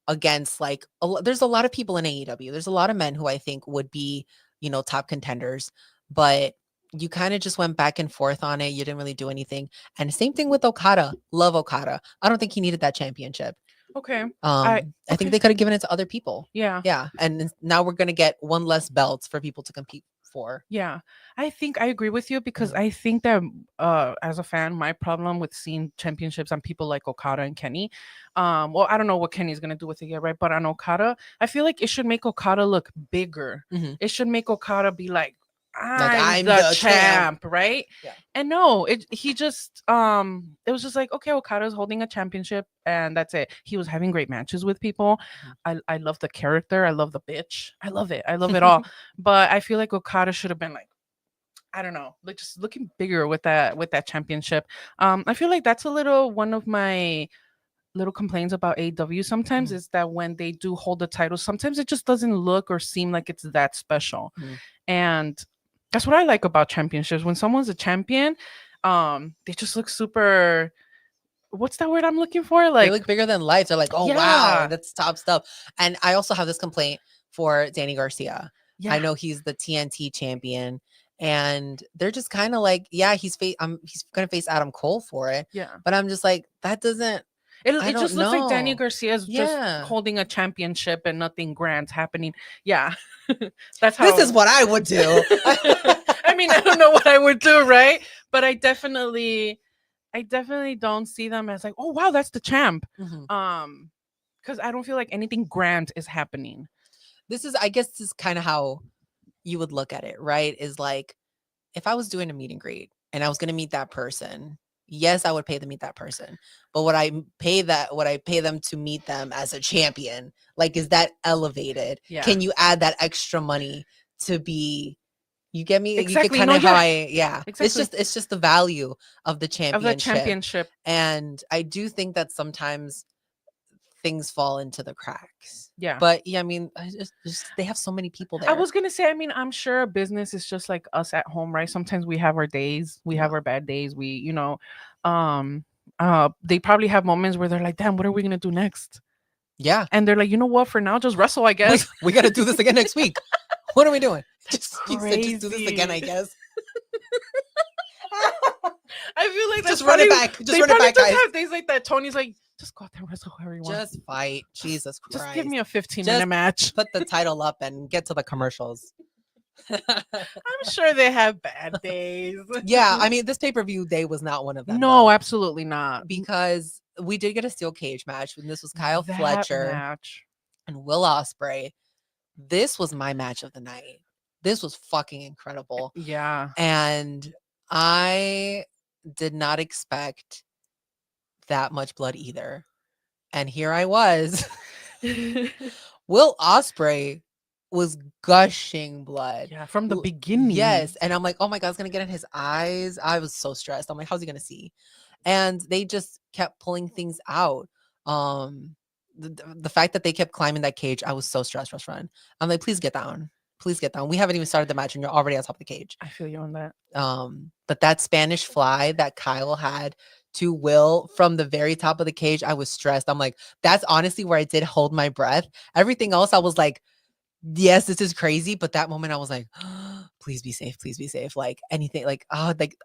against like there's a lot of people in AEW. There's a lot of men who I think would be, top contenders, but you kind of just went back and forth on it. You didn't really do anything. And same thing with Okada. Love Okada. I don't think he needed that championship. Okay. I think they could have given it to other people. Yeah. Yeah. And now we're going to get one less belts for people to compete for. Yeah. I think I agree with you because I think that as a fan, my problem with seeing championships on people like Okada and Kenny, well, I don't know what Kenny's gonna do with it yet, right? But on Okada, I feel like it should make Okada look bigger. Mhm. It should make Okada be like, I'm the the champ, right? Yeah. And no, he just it was just like, okay, Okada's holding a championship and that's it. He was having great matches with people. I love the character, I love the bitch, I love it all. But I feel like Okada should have been like, I don't know, like just looking bigger with that championship. I feel like that's one of my little complaints about AEW sometimes is that when they do hold the title, sometimes it just doesn't look or seem like it's that special. And that's what I like about championships. When someone's a champion, they just look super. What's that word I'm looking for? Like, they look bigger than life. They're like, oh wow, that's top stuff. And I also have this complaint for Danny Garcia. yeah. I know he's the TNT champion, and they're just kind of like, yeah, he's gonna face Adam Cole for it. Yeah. But I'm just like, that doesn't. It just looks like Danny know. Garcia's Yeah. just holding a championship and nothing grand's happening. Yeah. That's how This is what I would do. I mean, I don't know what I would do, right? But I definitely don't see them as like, oh wow, that's the champ. Mhm. Because I don't feel like anything grand is happening. I guess this is kind of how you would look at it, right? Is like, if I was doing a meet and greet and I was going to meet that person, yes, I would pay to meet that person. But would I pay them to meet them as a champion? Like, is that elevated? Yeah. Can you add that extra money to be? You get me? Exactly. You get kind of how Exactly. It's just the value of the championship. And I do think that sometimes things fall into the cracks. Yeah. But yeah, I mean, they have so many people there. I was gonna say, I mean, I'm sure a business is just like us at home, right? Sometimes we have our days, we have our bad days. We, they probably have moments where they're like, damn, what are we gonna do next? Yeah. And they're like, you know what? For now, just wrestle, I guess. We got to do this again next week. What are we doing? He said, just do this crazy. again, I guess. I feel like Just run it back. Just they run it probably back, just guys. have days like that. Tony's like, just go out there and wrestle whoever you want. Just fight. Jesus Christ. Just give me a 15-minute match. Put the title up and get to the commercials. I'm sure they have bad days. Yeah, I mean, this pay-per-view day was not one of them. No, though, absolutely not. because we did get a steel cage match, and this was Kyle That Fletcher match. and Will Ospreay. This was my match of the night. This was fucking incredible. Yeah. And I did not expect that much blood either. And here I was. Will Ospreay was gushing blood. Yeah, from the beginning. Yes. And I'm like, oh my God, it's going to get in his eyes. I was so stressed. I'm like, how's he going to see? And they just kept pulling things out. The fact that they kept climbing that cage, I was so stressed, Rush Run. I'm like, please get down. Please get down. We haven't even started the match and you're already on top of the cage. I feel you on that. But that Spanish fly that Kyle had to Will from the very top of the cage, I was stressed. I'm like, that's honestly where I did hold my breath. Everything else, I was like, yes, this is crazy. But that moment, I was like, oh, please be safe. Please be safe. Like anything, like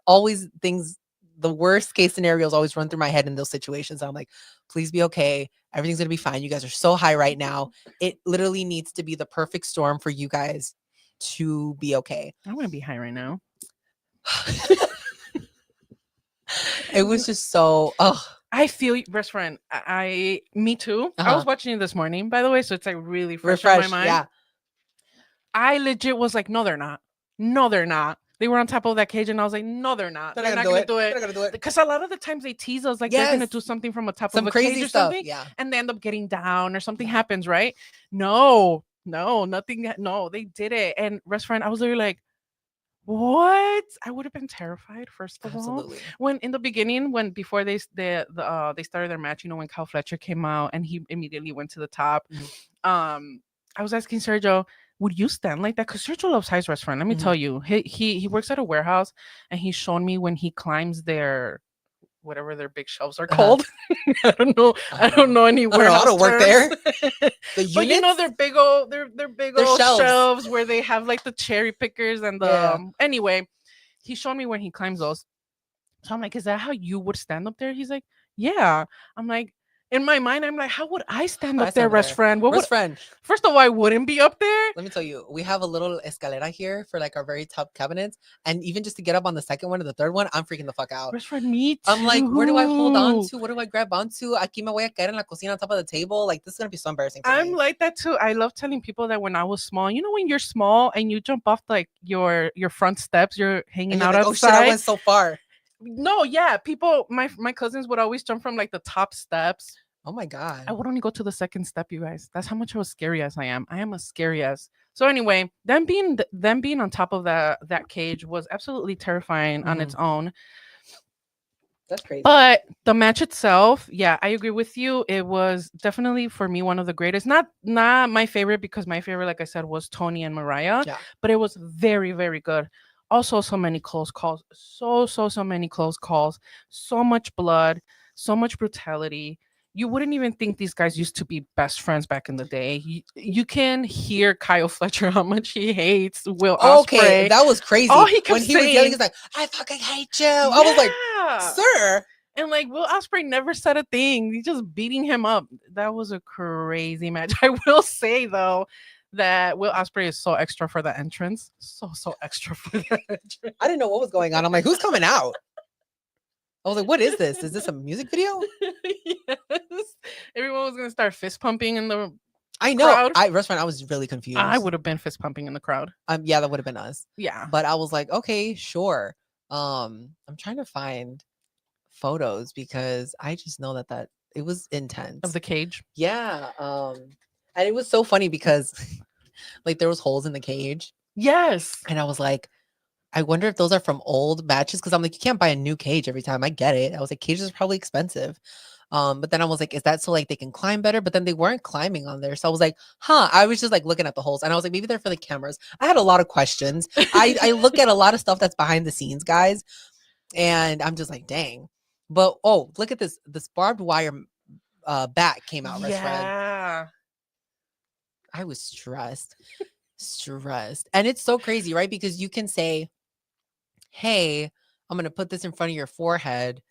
always things. The worst case scenarios always run through my head in those situations. I'm like, please be okay. Everything's going to be fine. You guys are so high right now. It literally needs to be the perfect storm for you guys to be okay. I'm going to be high right now. It was just so, I feel you, best friend. Me too. I was watching it this morning, by the way. So it's like really fresh in my mind. Yeah. I legit was like, no, they're not. No, they're not. They were on top of that cage, and I was like, no, they're not. They're not going to do it. They're not going to do it. Because a lot of the times they tease us like they're going to do something from the top of a crazy cage or stuff. something. Yeah. And they end up getting down or something happens, right? No, nothing. No, they did it. And restaurant, I was literally like, what? I would have been terrified, first of all. When in the beginning, before they started their match, when Kyle Fletcher came out and he immediately went to the top, I was asking Sergio, would you stand like that? Because Sergio loves high restaurant. Let me tell you, he works at a warehouse, and he's shown me when he climbs their whatever their big shelves are called. I don't know any warehouse. I don't work there. But they're big old shelves where they have like the cherry pickers and the anyway. He showed me when he climbs those. So I'm like, is that how you would stand up there? He's like, yeah. I'm like, in my mind, I'm like, how would I stand up there, Rest Friend? First of all, I wouldn't be up there. Let me tell you, we have a little escalera here for like our very top cabinets. And even just to get up on the second one or the third one, I'm freaking the fuck out. Rest Friend, me too. I'm like, where do I hold on to? What do I grab onto? Aquí me voy a caer en la cocina on top of the table. Like, this is going to be so embarrassing for me. I'm like that too. I love telling people that when I was small, when you're small and you jump off like your front steps, you're hanging out outside. Oh shit, I went so far. No, yeah. People, my cousins would always jump from like the top steps. Oh my God. I would only go to the second step, you guys. That's how much of a scary ass I am. I am a scary ass. So anyway, them being on top of that cage was absolutely terrifying on its own. That's crazy. But the match itself, yeah, I agree with you. It was definitely for me one of the greatest. Not my favorite, because my favorite, like I said, was Tony and Mariah. Yeah. But it was very, very good. Also, so many close calls. So many close calls. So much blood. So much brutality. You wouldn't even think these guys used to be best friends back in the day. You can hear Kyle Fletcher how much he hates Will Ospreay. Okay, that was crazy. All he kept when he was yelling, he's like, "I fucking hate you." Yeah. I was like, "Sir." And like Will Ospreay never said a thing. He's just beating him up. That was a crazy match. I will say though that Will Ospreay is so extra for the entrance. So extra for the entrance. I didn't know what was going on. I'm like, who's coming out? I was like, what is this? Is this a music video? Yes. Everyone was gonna start fist pumping in the I know. crowd. I was really confused. I would have been fist pumping in the crowd. Yeah, that would have been us. Yeah. But I was like, okay, sure. I'm trying to find photos because I just know that it was intense. Of the cage. Yeah. And it was so funny because like there was holes in the cage. Yes. And I was like, I wonder if those are from old matches, because I'm like, you can't buy a new cage every time. I get it. I was like, cages are probably expensive. But then I was like, is that so like they can climb better? But then they weren't climbing on there. So I was like, I was just like looking at the holes, and I was like, maybe they're for the cameras. I had a lot of questions. I look at a lot of stuff that's behind the scenes, guys, and I'm just like, dang. But look at this barbed wire back came out, Russ Fred. Yeah. I was stressed. And it's so crazy, right? Because you can say, hey, I'm going to put this in front of your forehead.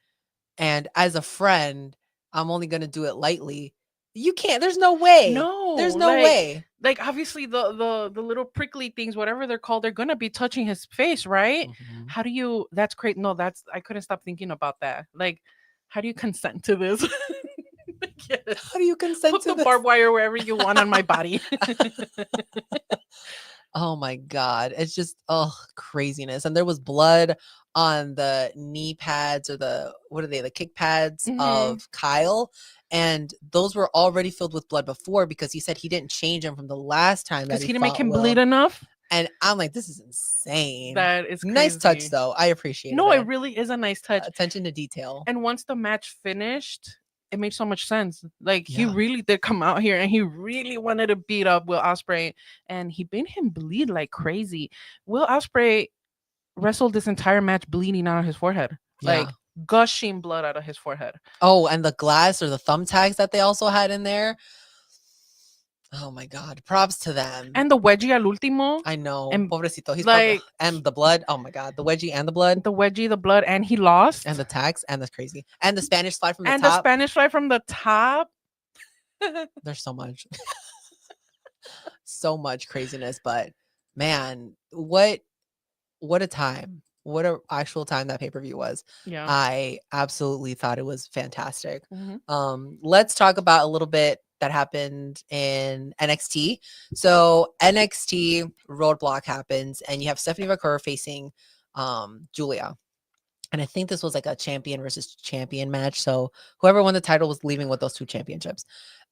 And as a friend, I'm only going to do it lightly. You can't. There's no way. No, There's no way. Like obviously the little prickly things, whatever they're called, they're gonna be touching his face, right? Mhm. How do you? That's great. No, that's I couldn't stop thinking about that. Like, how do you consent to this? Yes. How do you consent Put to the this? barbed wire wherever you want on my body. Oh my God. It's just, craziness. And there was blood on the knee pads or what are they, the kick pads Mhm. of Kyle. And those were already filled with blood before because he said he didn't change them from the last time that Because he he didn't make fought him Will. bleed enough. And I'm like, this is insane. That is nice touch, crazy. though. I appreciate it. No, it really is a nice touch. Attention to detail. And once the match finished, it made so much sense. Like he Yeah. really did come out here and he really wanted to beat up Will Ospreay, and he made him bleed like crazy. Will Ospreay wrestled this entire match bleeding out of his forehead, like Yeah. gushing blood out of his forehead. Oh, and the glass or the thumbtacks that they also had in there. Oh my God. Props to them. And the wedgie al último. I know. And Pobrecito. He's like- and the blood. Oh my God. The wedgie and the blood. The wedgie, the blood, and he lost. And the tax. And that's crazy. And the Spanish slide from the and top. the Spanish fly from the top. There's so much. So much craziness. But man, what a time. What an actual time that pay-per-view was. Yeah. I absolutely thought it was fantastic. Mhm. Let's talk about a little bit that happened in NXT. So NXT Roadblock happens, and you have Stephanie McCurr facing Julia. And I think this was like a champion versus champion match. So whoever won the title was leaving with those two championships.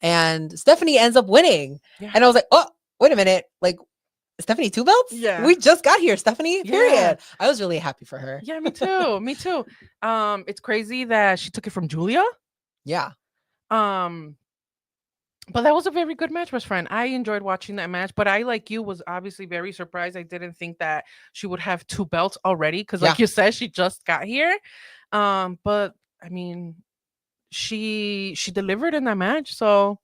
And Stephanie ends up winning. Yeah. And I was like, oh, wait a minute. Like, Stephanie 2 belts? Yeah. We just got here, Stephanie. Period. Yeah. I was really happy for her. Yeah, me too. Me too. It's crazy that she took it from Julia. Yeah. But that was a very good match, best friend. I enjoyed watching that match, but I, like you, was obviously very surprised. I didn't think that she would have two belts already because, like you said, she just got here. But I mean, she delivered in that match, so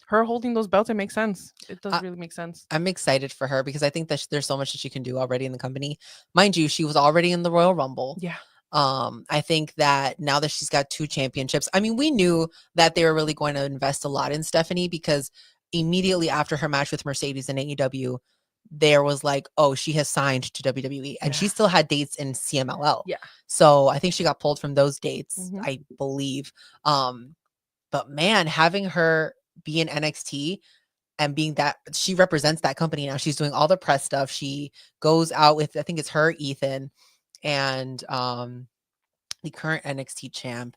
her holding those belts, it makes sense. It does really make sense. I'm excited for her because I think that there's so much that she can do already in the company. Mind you, she was already in the Royal Rumble. Yeah. I think that now that she's got two championships, I mean, we knew that they were really going to invest a lot in Stephanie because immediately after her match with Mercedes in AEW, there was like, oh, she has signed to WWE, and she still had dates in CMLL. Yeah. So I think she got pulled from those dates, Mhm. I believe. But man, having her be in NXT and being that she represents that company now, she's doing all the press stuff. She goes out with, I think it's her, Ethan, and the current NXT champ.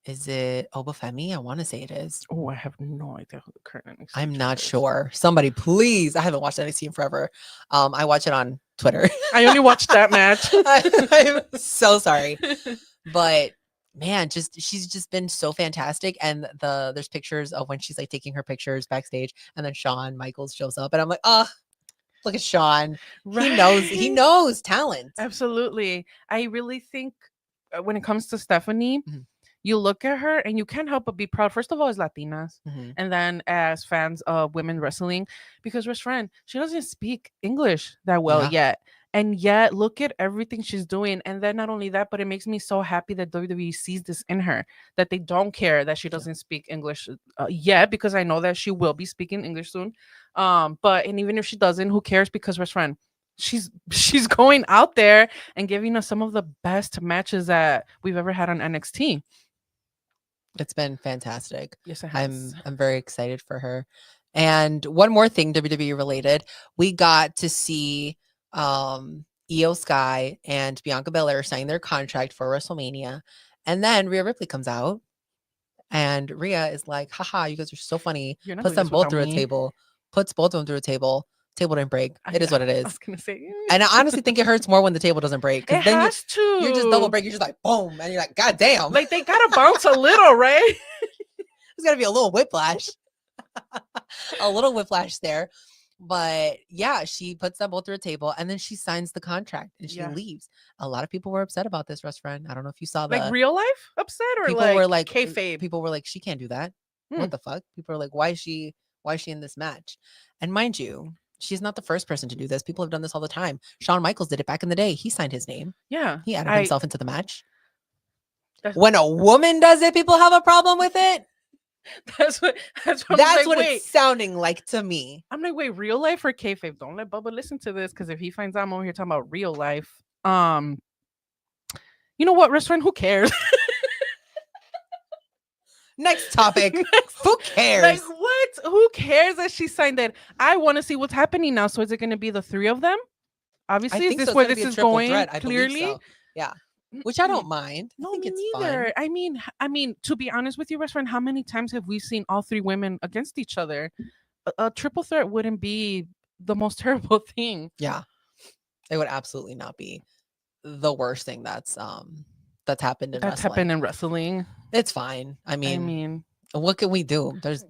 Is it Obafemi? I want to say it is. Oh, I have no idea who the current NXT I'm champ not is. sure. Somebody, please. I haven't watched NXT in forever. I watch it on Twitter. I only watched that match. I'm so sorry. But man, she's just been so fantastic. And there's pictures of when she's like taking her pictures backstage, and then Shawn Michaels shows up, and I'm like, oh, look at Shawn. He knows talent. Absolutely. I really think when it comes to Stephanie, Mhm. you look at her and you can't help but be proud. First of all, as Latinas, Mhm. and then as fans of women wrestling, because Rich Friend, she doesn't speak English that well yet. And yet, look at everything she's doing. And then not only that, but it makes me so happy that WWE sees this in her, that they don't care that she doesn't speak English yet, because I know that she will be speaking English soon. And even if she doesn't, who cares? Because Rich Friend, she's going out there and giving us some of the best matches that we've ever had on NXT. It's been fantastic. Yes, it has. I'm very excited for her. And one more thing, WWE related, we got to see Io Sky and Bianca Belair sign their contract for WrestleMania. And then Rhea Ripley comes out, and Rhea is like, haha, you guys are so funny. You're not Puts doing them this both without through a me. table, puts both of them through a table. Table didn't break. It is what it I is. was gonna say, And I honestly think it hurts more when the table doesn't break. it Because then has to. you're just double break. You're just like, boom. And you're like, God damn. Like they gotta bounce a little, right? There's got to be a little whiplash. A little whiplash there. But yeah, she puts them both through a table, and then she signs the contract and she leaves. A lot of people were upset about this, Russ Friend. I don't know if you saw that. Like real life upset or people like were like kayfabe? People were like, she can't do that. What the fuck? People are like, why is she in this match? And mind you, she's not the first person to do this. People have done this all the time. Shawn Michaels did it back in the day. He signed his name. Yeah. He added himself into the match. When a woman does it, people have a problem with it. That's what It's sounding like to me. I'm like, wait, real life or kayfabe? Don't let Bubba listen to this, because if he finds out I'm over here talking about real life, you know what, restaurant? Who cares? Next topic. Who cares? Like, what? Who cares that she signed it? I want to see what's happening now. So is it going to be the three of them? Obviously, is this where this is going? Clearly, so. Yeah. Which I don't mind. No, I think me it's neither. fun. I mean, to be honest with you, restaurant, how many times have we seen all three women against each other? A triple threat wouldn't be the most terrible thing. Yeah, it would absolutely not be the worst thing that's happened in wrestling. It's fine. I mean, what can we do? There's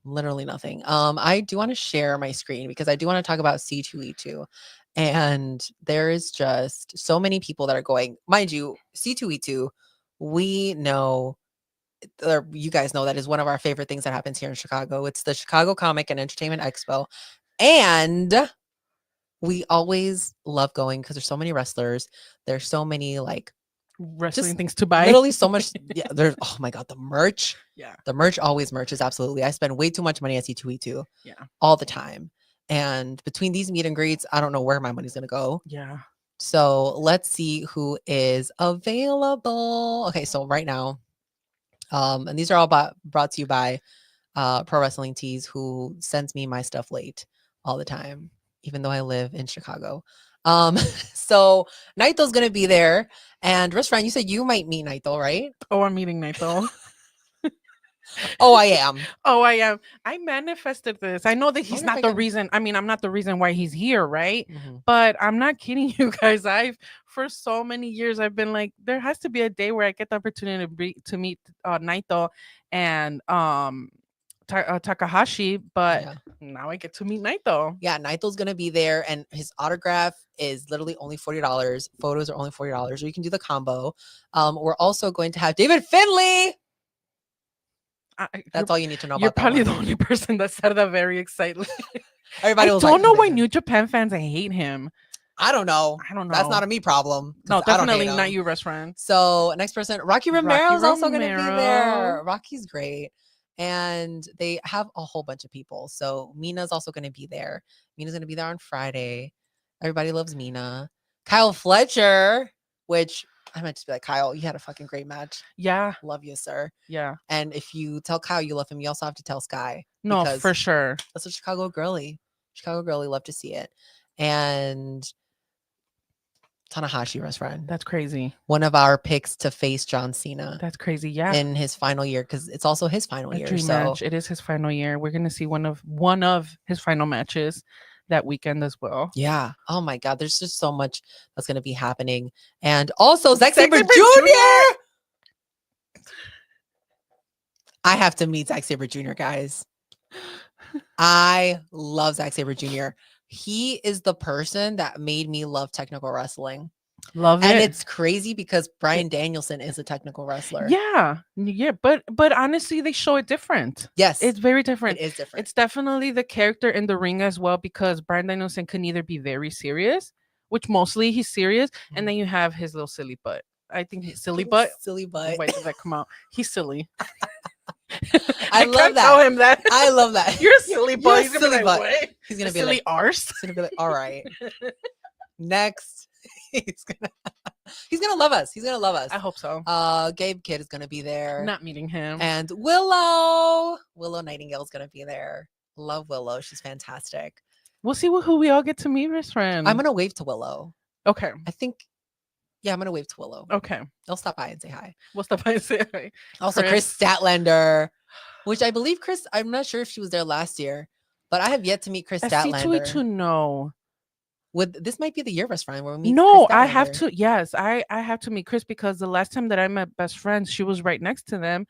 literally nothing. I do want to share my screen because I do want to talk about C2E2. And there is just so many people that are going, mind you, C2E2, we know, or you guys know, that is one of our favorite things that happens here in Chicago. It's the Chicago Comic and Entertainment Expo. And we always love going because there's so many wrestlers. There's so many like wrestling things to buy. Literally so much. Yeah, there's, oh my God, the merch. Yeah. The merch always merches. Absolutely. I spend way too much money at C2E2. Yeah. All the time. And between these meet and greets, I don't know where my money's going to go. Yeah. So let's see who is available. Okay. So right now, and these are all brought to you by Pro Wrestling Tees, who sends me my stuff late all the time, even though I live in Chicago. So Naito's going to be there. And restaurant, you said you might meet Naito, right? Oh, I'm meeting Naito. Oh, I am. I manifested this. I know that he's not the reason. I mean, I'm not the reason why he's here, right? Mm-hmm. But I'm not kidding you guys. For so many years, I've been like, there has to be a day where I get the opportunity to meet Naito and Takahashi. But now I get to meet Naito. Yeah, Naito's gonna be there, and his autograph is literally only $40. Photos are only $40, or you can do the combo. We're also going to have David Finlay. That's all you need to know about. You're probably the only person that said that very excitedly. Everybody was don't know why New Japan fans hate him. I don't know. That's not a me problem. No, definitely not you, restaurant. So next person, Rocky Romero is also going to be there. Rocky's great. And they have a whole bunch of people. So Mina's also going to be there. Mina's going to be there on Friday. Everybody loves Mina. Kyle Fletcher, which I might just be like, Kyle, you had a fucking great match. Yeah. Love you, sir. Yeah. And if you tell Kyle you love him, you also have to tell Sky. No, for sure. That's a Chicago girly. Love to see it. And Tanahashi, restaurant. That's crazy. One of our picks to face John Cena. That's crazy. Yeah. In his final year, because it's also his final year. Dream match. It is his final year. We're gonna see one of his final matches that weekend as well. Yeah. Oh my God. There's just so much that's going to be happening. And also Zack Sabre Jr. I have to meet Zack Sabre Jr., guys. I love Zack Sabre Jr. He is the person that made me love technical wrestling. Love it. And it's crazy because Bryan Danielson is a technical wrestler. Yeah. But honestly, they show it different. Yes. It's very different. It is different. It's definitely the character in the ring as well, because Bryan Danielson can either be very serious, which mostly he's serious, and then you have his little silly butt. I think his silly butt. Silly butt. Why did that come out? He's silly. I love that. Tell him that. I love that. You're a silly butt. He's gonna be like, he's gonna be silly like, arse. He's gonna be like, all right. Next. He's gonna love us. He's gonna love us. I hope so. Gabe Kidd is gonna be there. Not meeting him. And Willow Nightingale is gonna be there. Love Willow. She's fantastic. We'll see who we all get to meet, Miss Friend. I'm gonna wave to Willow. Okay. I think. Yeah, I'm gonna wave to Willow. Okay. They'll stop by and say hi. We'll stop by and say hi. Also, Chris Statlander, which I believe I'm not sure if she was there last year, but I have yet to meet Chris Statlander. C2E2, no. This might be the year, best friend, where we meet. No, I have to. Yes, I have to meet Chris, because the last time that I met best friends, she was right next to them,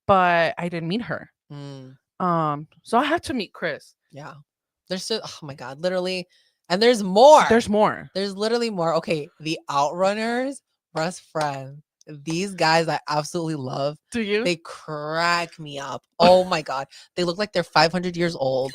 but I didn't meet her. So I have to meet Chris. Yeah, there's just, oh my God, literally, and there's more. There's more. There's literally more. Okay, the Outrunners, best friend. These guys I absolutely love. Do you? They crack me up. Oh my God. They look like they're 500 years old,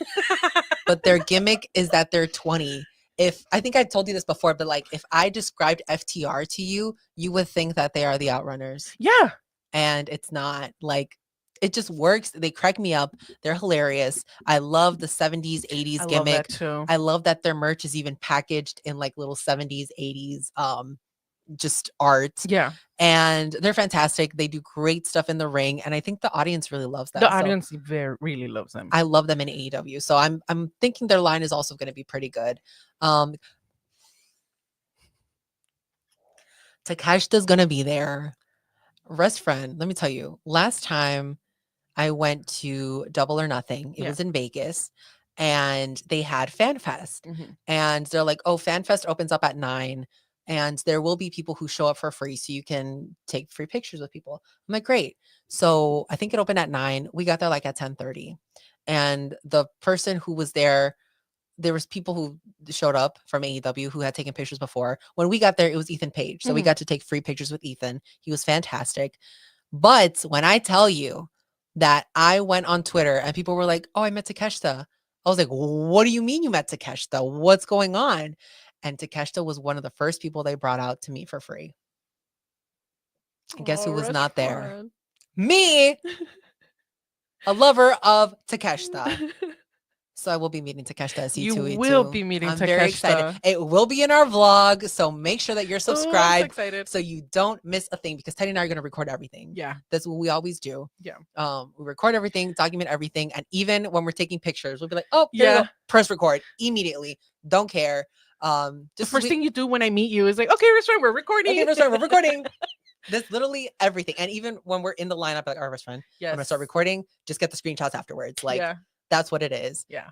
but their gimmick is that they're 20. If I think I told you this before, but like if I described FTR to you, you would think that they are the Outrunners. Yeah. And it's not. Like, it just works. They crack me up. They're hilarious. I love the 70s, 80s I love gimmick. that too. I love that their merch is even packaged in like little 70s, 80s just art. Yeah. And they're fantastic. They do great stuff in the ring, and I think the audience really loves that. The So audience really loves them. I love them in AEW. So I'm thinking their line is also going to be pretty good. Takeshita's going to be there. Rest friend, let me tell you, last time I went to Double or Nothing, it was in Vegas, and they had Fan Fest. And they're like, oh, Fan Fest opens up at 9, and there will be people who show up for free, so you can take free pictures with people. I'm like, great. So I think it opened at 9. We got there like at 10:30. And the person who was there was people who showed up from AEW who had taken pictures before. When we got there, it was Ethan Page. So we got to take free pictures with Ethan. He was fantastic. But when I tell you that I went on Twitter and people were like, oh, I met Takeshita. I was like, what do you mean you met Takeshita? What's going on? And Takeshita was one of the first people they brought out to meet for free. And guess who was not there? Me, a lover of Takeshita. So I will be meeting Takeshita at C2E2. You will be meeting I'm Takeshita. very excited. It will be in our vlog, so make sure that you're I'm so subscribed excited. so you don't miss a thing, because Teddy and I are going to record everything. Yeah. That's what we always do. Yeah. We record everything, document everything, and even when we're taking pictures, we'll be like, oh, there you go. Press record immediately. Don't care. The first thing you do when I meet you is like, okay, we're recording. Okay, we're recording. That's literally everything. And even when we're in the lineup, like, our best friend, I'm gonna start recording. Just get the screenshots afterwards. Like, that's what it is. Yeah.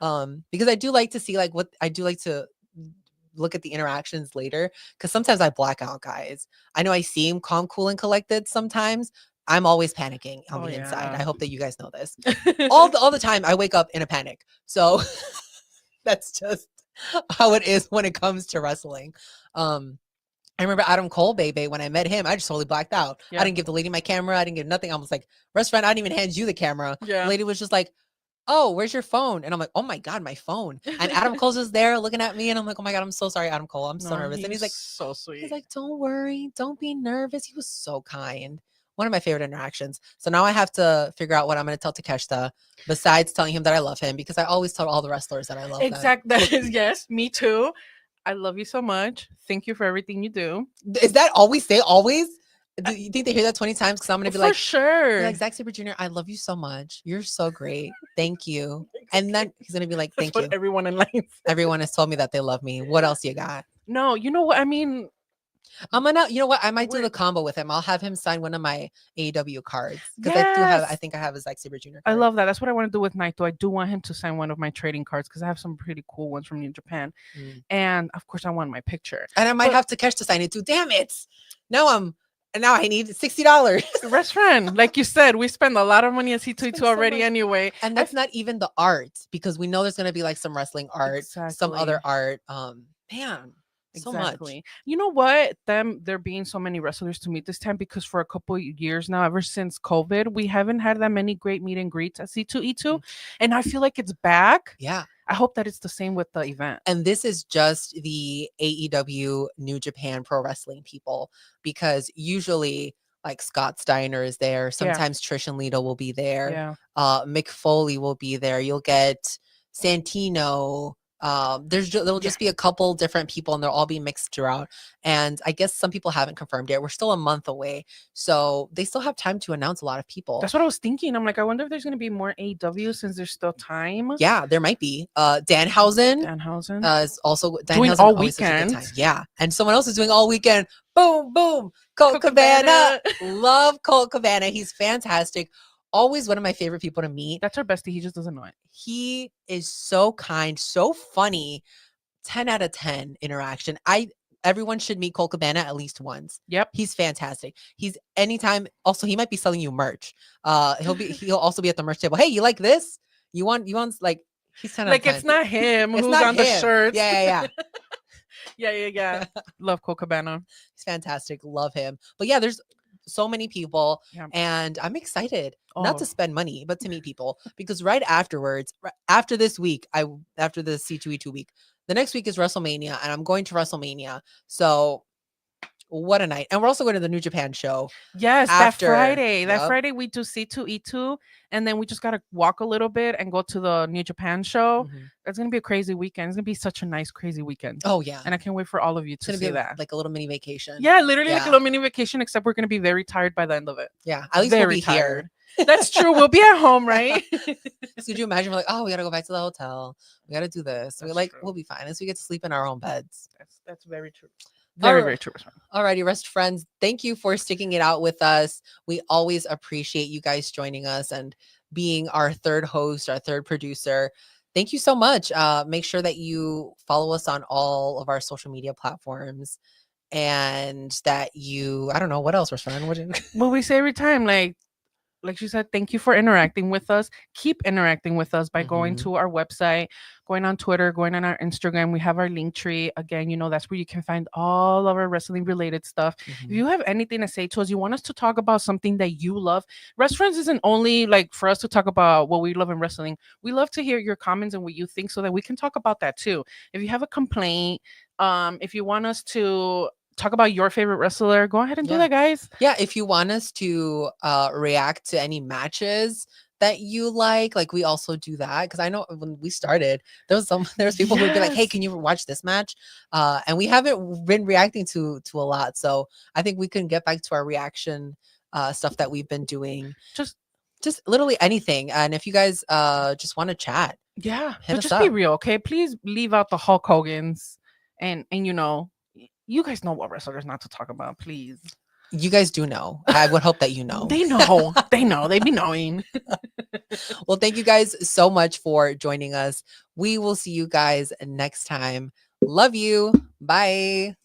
Because I do like to see, like, what I do like to look at the interactions later, because sometimes I black out, guys. I know I seem calm, cool, and collected sometimes. I'm always panicking on the inside. I hope that you guys know this. all the time I wake up in a panic. So that's just how it is when it comes to wrestling. I remember Adam Cole, baby, when I met him, I just totally blacked out. I didn't give the lady my camera. I didn't give nothing. I was like, restaurant, I didn't even hand you the camera. The lady was just like, oh, where's your phone? And I'm like, oh my God, my phone. And Adam Cole's just there looking at me. And I'm like, oh my God, I'm so sorry, Adam Cole. I'm so nervous. And he's like, so sweet. He's like, don't worry. Don't be nervous. He was so kind. One of my favorite interactions. So now I have to figure out what I'm going to tell Takeshita besides telling him that I love him, because I always tell all the wrestlers that I love them. Exactly. That is, yes, me too. I love you so much. Thank you for everything you do. Is that all we say always? Do you think they hear that 20 times? Because I'm going to be like, for sure. Like, Zack Sabre Jr., I love you so much. You're so great. Thank you. And then he's going to be like, thank you. Everyone in line. Everyone has told me that they love me. What else you got? No, you know what? I mean, you know what? I might do the combo with him. I'll have him sign one of my AEW cards. Because I think I have a Zack Sabre Jr. card. I love that. That's what I want to do with Naito. I do want him to sign one of my trading cards, because I have some pretty cool ones from New Japan. And of course I want my picture. And I might have Takesh to sign it too. Damn it. Now I need $60. Best friend, like you said, we spend a lot of money at C2E2 already anyway. And that's not even the art, because we know there's going to be like some wrestling art, some other art. Man. So exactly. Much. You know what? There being so many wrestlers to meet this time, because for a couple of years now, ever since COVID, we haven't had that many great meet and greets at C2E2, and I feel like it's back. Yeah. I hope that it's the same with the event. And this is just the AEW New Japan Pro Wrestling people, because usually like Scott Steiner is there. Sometimes Trish and Lita will be there. Mick Foley will be there. You'll get Santino. There'll just be a couple different people, and they'll all be mixed throughout. And I guess some people haven't confirmed yet. We're still a month away, so they still have time to announce a lot of people. That's what I was thinking. I'm like, I wonder if there's going to be more AEW since there's still time. Yeah, there might be. Danhausen is also doing all weekend. Yeah, and someone else is doing all weekend. Boom, boom. Colt Cabana. Love Colt Cabana. He's fantastic. Always one of my favorite people to meet. That's our bestie. He just doesn't know it. He is so kind, so funny. 10 out of 10 interaction. Everyone should meet Colt Cabana at least once. Yep. He's fantastic. He's anytime. Also, he might be selling you merch. He'll also be at the merch table. Hey, you like this? You want like, he's 10 out of 10. It's not him it's who's not on him. the shirt. Yeah. Yeah. Love Colt Cabana. He's fantastic. Love him. But yeah, there's so many people, Yeah. and I'm excited not Oh. to spend money, but to meet people, because right afterwards, after this week, after the C2E2 week, the next week is WrestleMania, and I'm going to WrestleMania. So what a night. And we're also going to the New Japan show Yes, after. That Yup. Friday we do C2E2, and then we just gotta walk a little bit and go to the New Japan show. Mhm. It's gonna be a crazy weekend. It's gonna be such a nice, crazy weekend. Oh yeah. And I can't wait for all of you It's to gonna see be that. like a little mini vacation. Yeah, literally like a Yeah. little mini vacation, except we're gonna be very tired by the end of it. Yeah. At least we'll Very be tired. here. That's true. We'll be at home, right? Could you imagine? We're like, oh, we gotta go back to the hotel. We gotta do this. That's true. We'll be fine. As we get to sleep in our own beds. That's very true. Very true. Alrighty, rest friends. Thank you for sticking it out with us. We always appreciate you guys joining us and being our third host, our third producer. Thank you so much. Make sure that you follow us on all of our social media platforms, and that you, I don't know what else, rest friend. Well, we say every time, like she said, thank you for interacting with us. Keep interacting with us by going Mhm. to our website, going on Twitter, going on our Instagram. We have our link tree. Again, that's where you can find all of our wrestling related stuff. If Mhm. you have anything to say to us, you want us to talk about something that you love, Restaurants isn't only like for us to talk about what we love in wrestling. We love to hear your comments and what you think so that we can talk about that too. If you have a complaint, if you want us to talk about your favorite wrestler, go ahead and do Yeah. that, guys. Yeah, if you want us to react to any matches that you like we also do that, because I know when we started, there was people who'd be like, hey, Yes. can you watch this match? And we haven't been reacting to a lot, so I think we can get back to our reaction stuff that we've been doing, Just literally anything. And if you guys just want to chat, Yeah, hit but us just be up. real, okay? Please leave out the Hulk Hogan's and you guys know what wrestlers not to talk about, please. You guys do know. I would hope that you know. They know. They know. They be knowing. Well, thank you guys so much for joining us. We will see you guys next time. Love you. Bye.